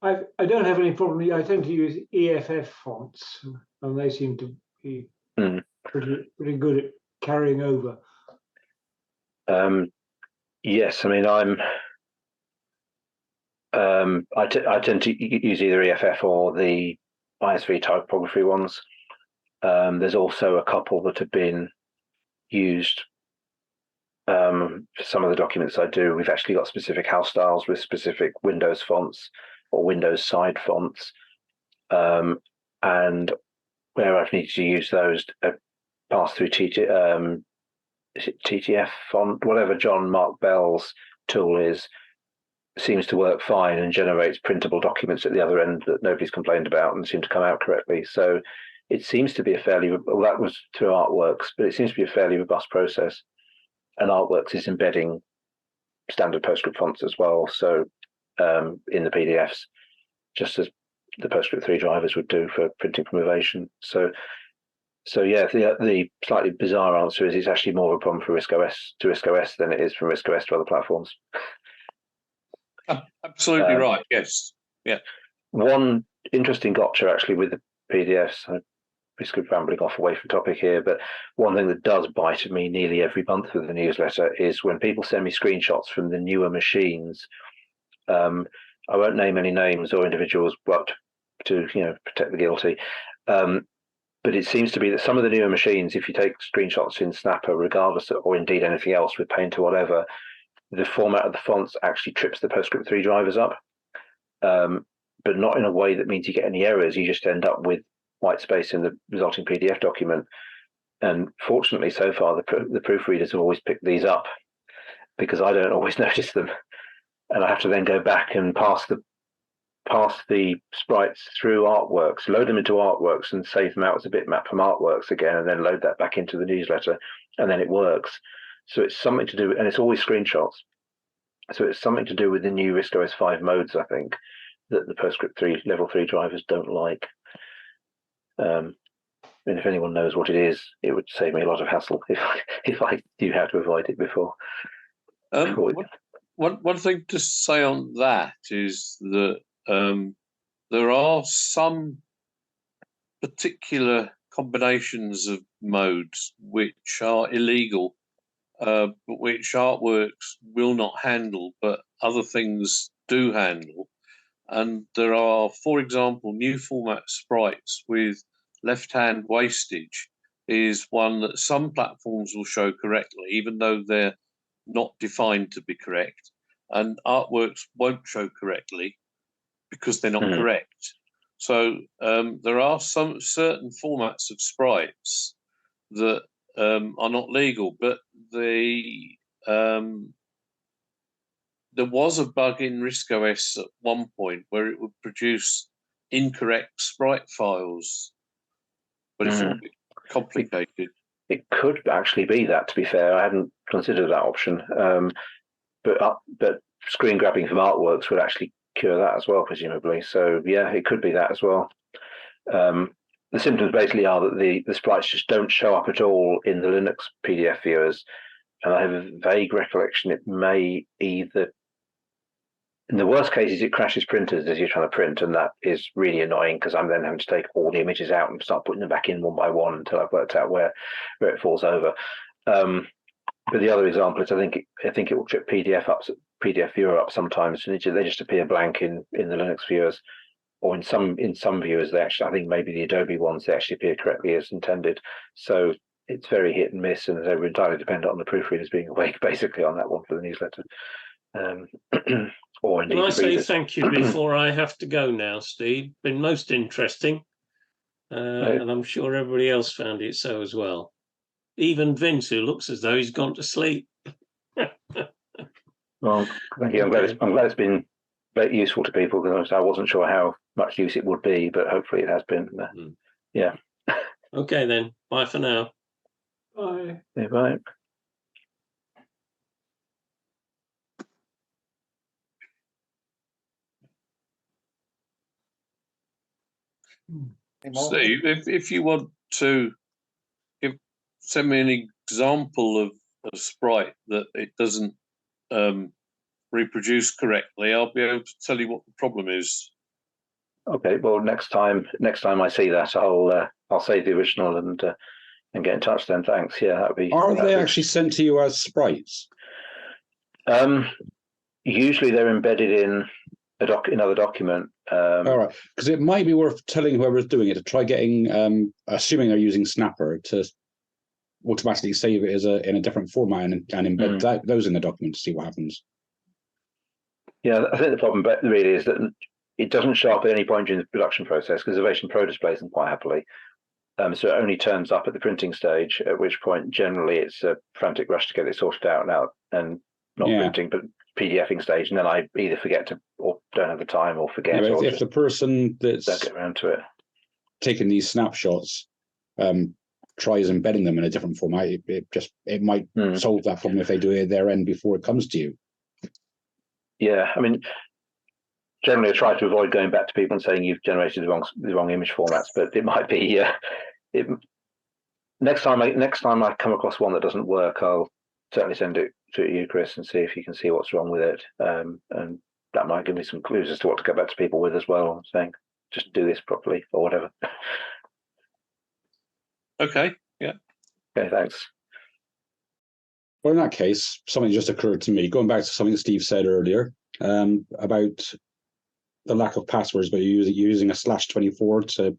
Speaker 8: I don't have any problem. I tend to use EFF fonts, and they seem to be pretty good at carrying over.
Speaker 2: Yes, I mean I tend to use either EFF or the ISV typography ones. There's also a couple that have been used for some of the documents I do. We've actually got specific house styles with specific Windows fonts or Windows side fonts, and where I've needed to use those, pass through TTF font, whatever John Mark Bell's tool is, seems to work fine and generates printable documents at the other end that nobody's complained about and seem to come out correctly. So it seems to be a fairly, well, that was through Artworks, but it seems to be a fairly robust process. And Artworks is embedding standard PostScript fonts as well. So in the PDFs, just as the PostScript 3 drivers would do for printing from Ovation. So yeah, the slightly bizarre answer is it's actually more of a problem for RISC OS to RISC OS than it is from RISC OS to other platforms.
Speaker 4: Absolutely right. Yes. Yeah.
Speaker 2: One interesting gotcha actually with the PDFs. I risk of rambling off away from topic here, but one thing that does bite at me nearly every month with the newsletter is when people send me screenshots from the newer machines. I won't name any names or individuals, but to protect the guilty. But it seems to be that some of the newer machines, if you take screenshots in Snapper, regardless of, or indeed anything else with Paint or whatever, the format of the fonts actually trips the PostScript 3 drivers up, but not in a way that means you get any errors. You just end up with white space in the resulting PDF document. And fortunately, so far, the proofreaders have always picked these up because I don't always notice them. And I have to then go back and pass the sprites through Artworks, load them into Artworks and save them out as a bitmap from Artworks again, and then load that back into the newsletter, and then it works. So it's something to do, and it's always screenshots. So it's something to do with the new RISC OS 5 modes, I think, that the PostScript 3 level 3 drivers don't like. And if anyone knows what it is, it would save me a lot of hassle if I knew how to avoid it before.
Speaker 4: One thing to say on that is that there are some particular combinations of modes which are illegal, but which Artworks will not handle, but other things do handle. And there are, for example, new format sprites with left-hand wastage is one that some platforms will show correctly, even though they're not defined to be correct. And Artworks won't show correctly because they're not correct. So there are some certain formats of sprites that are not legal, but there was a bug in RISC OS at one point where it would produce incorrect sprite files, but it's all complicated.
Speaker 2: It could actually be that, to be fair. I hadn't considered that option. But screen grabbing from Artworks would actually cure that as well, presumably. So yeah, it could be that as well. The symptoms basically are that the sprites just don't show up at all in the Linux PDF viewers. And I have a vague recollection it may either, in the worst cases, it crashes printers as you're trying to print, and that is really annoying because I'm then having to take all the images out and start putting them back in one by one until I've worked out where it falls over. But the other example is I think it will trip PDF viewer up sometimes, and they just appear blank in the Linux viewers, or in some viewers they actually, I think maybe the Adobe ones, they actually appear correctly as intended. So it's very hit and miss, and they're entirely dependent on the proofreaders being awake basically on that one for the newsletter. Or indeed,
Speaker 5: can I say
Speaker 2: readers.
Speaker 5: thank you before I have to go now, Steve? Been most interesting, and I'm sure everybody else found it so as well. Even Vince, who looks as though he's gone to sleep.
Speaker 2: Well, thank you. I'm glad it's been very useful to people because I wasn't sure how much use it would be, but hopefully it has been. Yeah.
Speaker 5: Okay then. Bye for now.
Speaker 8: Bye.
Speaker 2: Yeah, bye.
Speaker 3: Any more?
Speaker 4: Steve, if you want to send me an example of a sprite that it doesn't reproduce correctly, I'll be able to tell you what the problem is.
Speaker 2: Okay, well, next time I see that, I'll save the original and get in touch then. Thanks. Yeah, that'd be.
Speaker 7: Are they actually sent to you as sprites?
Speaker 2: Usually they're embedded in another document.
Speaker 7: All right, because it might be worth telling whoever's doing it to try getting, assuming they're using Snapper, to automatically save it as in a different format and embed those in the document to see what happens.
Speaker 2: Yeah, I think the problem really is that it doesn't show up at any point during the production process because Ovation Pro displays them quite happily. So it only turns up at the printing stage, at which point generally it's a frantic rush to get it sorted out and not printing, but PDFing stage. And then I either forget to or don't have the time or forget.
Speaker 7: Yeah,
Speaker 2: or
Speaker 7: if the person that's
Speaker 2: don't get around to it
Speaker 7: taking these snapshots tries embedding them in a different format, it might solve that problem if they do it at their end before it comes to you. Yeah,
Speaker 2: I mean, generally I try to avoid going back to people and saying you've generated the wrong image formats, but it might be next time I come across one that doesn't work, I'll certainly send it to you, Chris, and see if you can see what's wrong with it, and that might give me some clues as to what to go back to people with as well, saying just do this properly or whatever.
Speaker 4: Okay, yeah.
Speaker 2: Okay, thanks.
Speaker 7: Well, in that case, something just occurred to me, going back to something Steve said earlier about the lack of passwords, but you're using a /24 to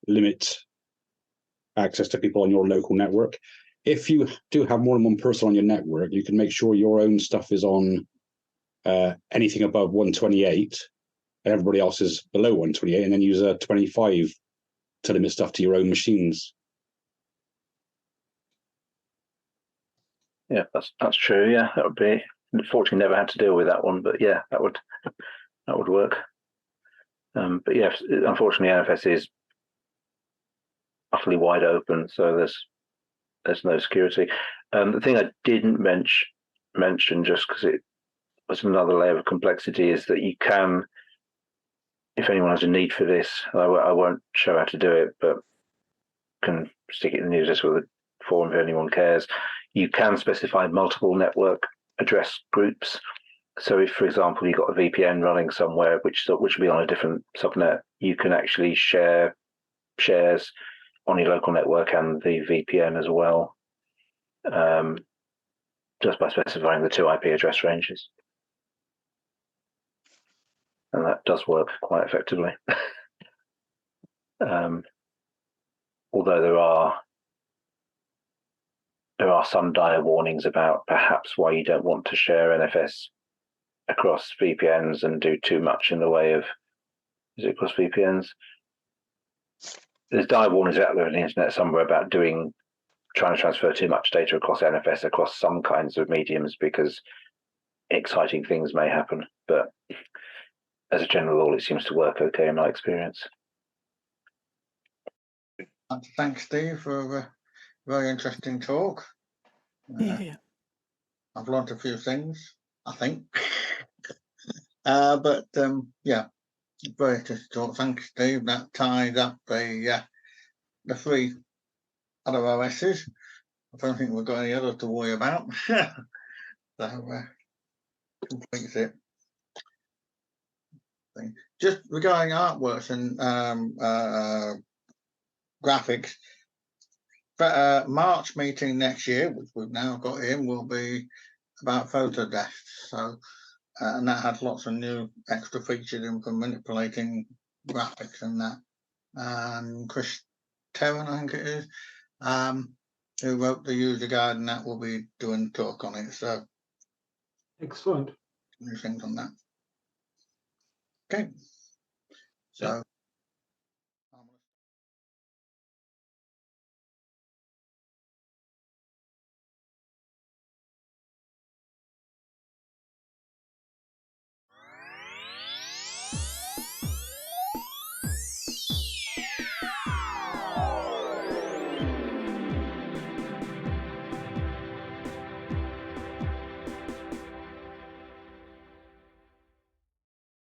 Speaker 7: limit access to people on your local network. If you do have more than one person on your network, you can make sure your own stuff is on anything above 128 and everybody else is below 128, and then use a 25 to limit stuff to your own machines.
Speaker 2: Yeah, that's true. Yeah, that would be. Unfortunately, never had to deal with that one, but yeah, that would work. But yeah, unfortunately, NFS is utterly wide open, so there's no security. The thing I didn't mention, just because it was another layer of complexity, is that you can, if anyone has a need for this, I won't show how to do it, but can stick it in the newsletter with a forum if anyone cares. You can specify multiple network address groups. So if, for example, you've got a VPN running somewhere, which will be on a different subnet, you can actually share shares on your local network and the VPN as well, just by specifying the 2 IP address ranges. And that does work quite effectively. Although there are some dire warnings about perhaps why you don't want to share NFS across VPNs and do too much in the way of, is it across VPNs? There's dire warnings out there on the internet somewhere about trying to transfer too much data across NFS across some kinds of mediums because exciting things may happen. But as a general rule, it seems to work okay in my experience.
Speaker 3: Thanks, Steve, for a very interesting talk.
Speaker 6: Yeah.
Speaker 3: I've learned a few things, I think. But yeah, very interesting talk. Thanks, Steve. That ties up the 3 other OSs. I don't think we've got any others to worry about. So completes it. Just regarding artworks and graphics, but March meeting next year, which we've now got in, will be about photo desks. So, and that has lots of new extra features in for manipulating graphics and that. And Chris Terran, I think it is, who wrote the user guide, and that will be doing a talk on it. So,
Speaker 8: excellent.
Speaker 3: New things on that. Okay. So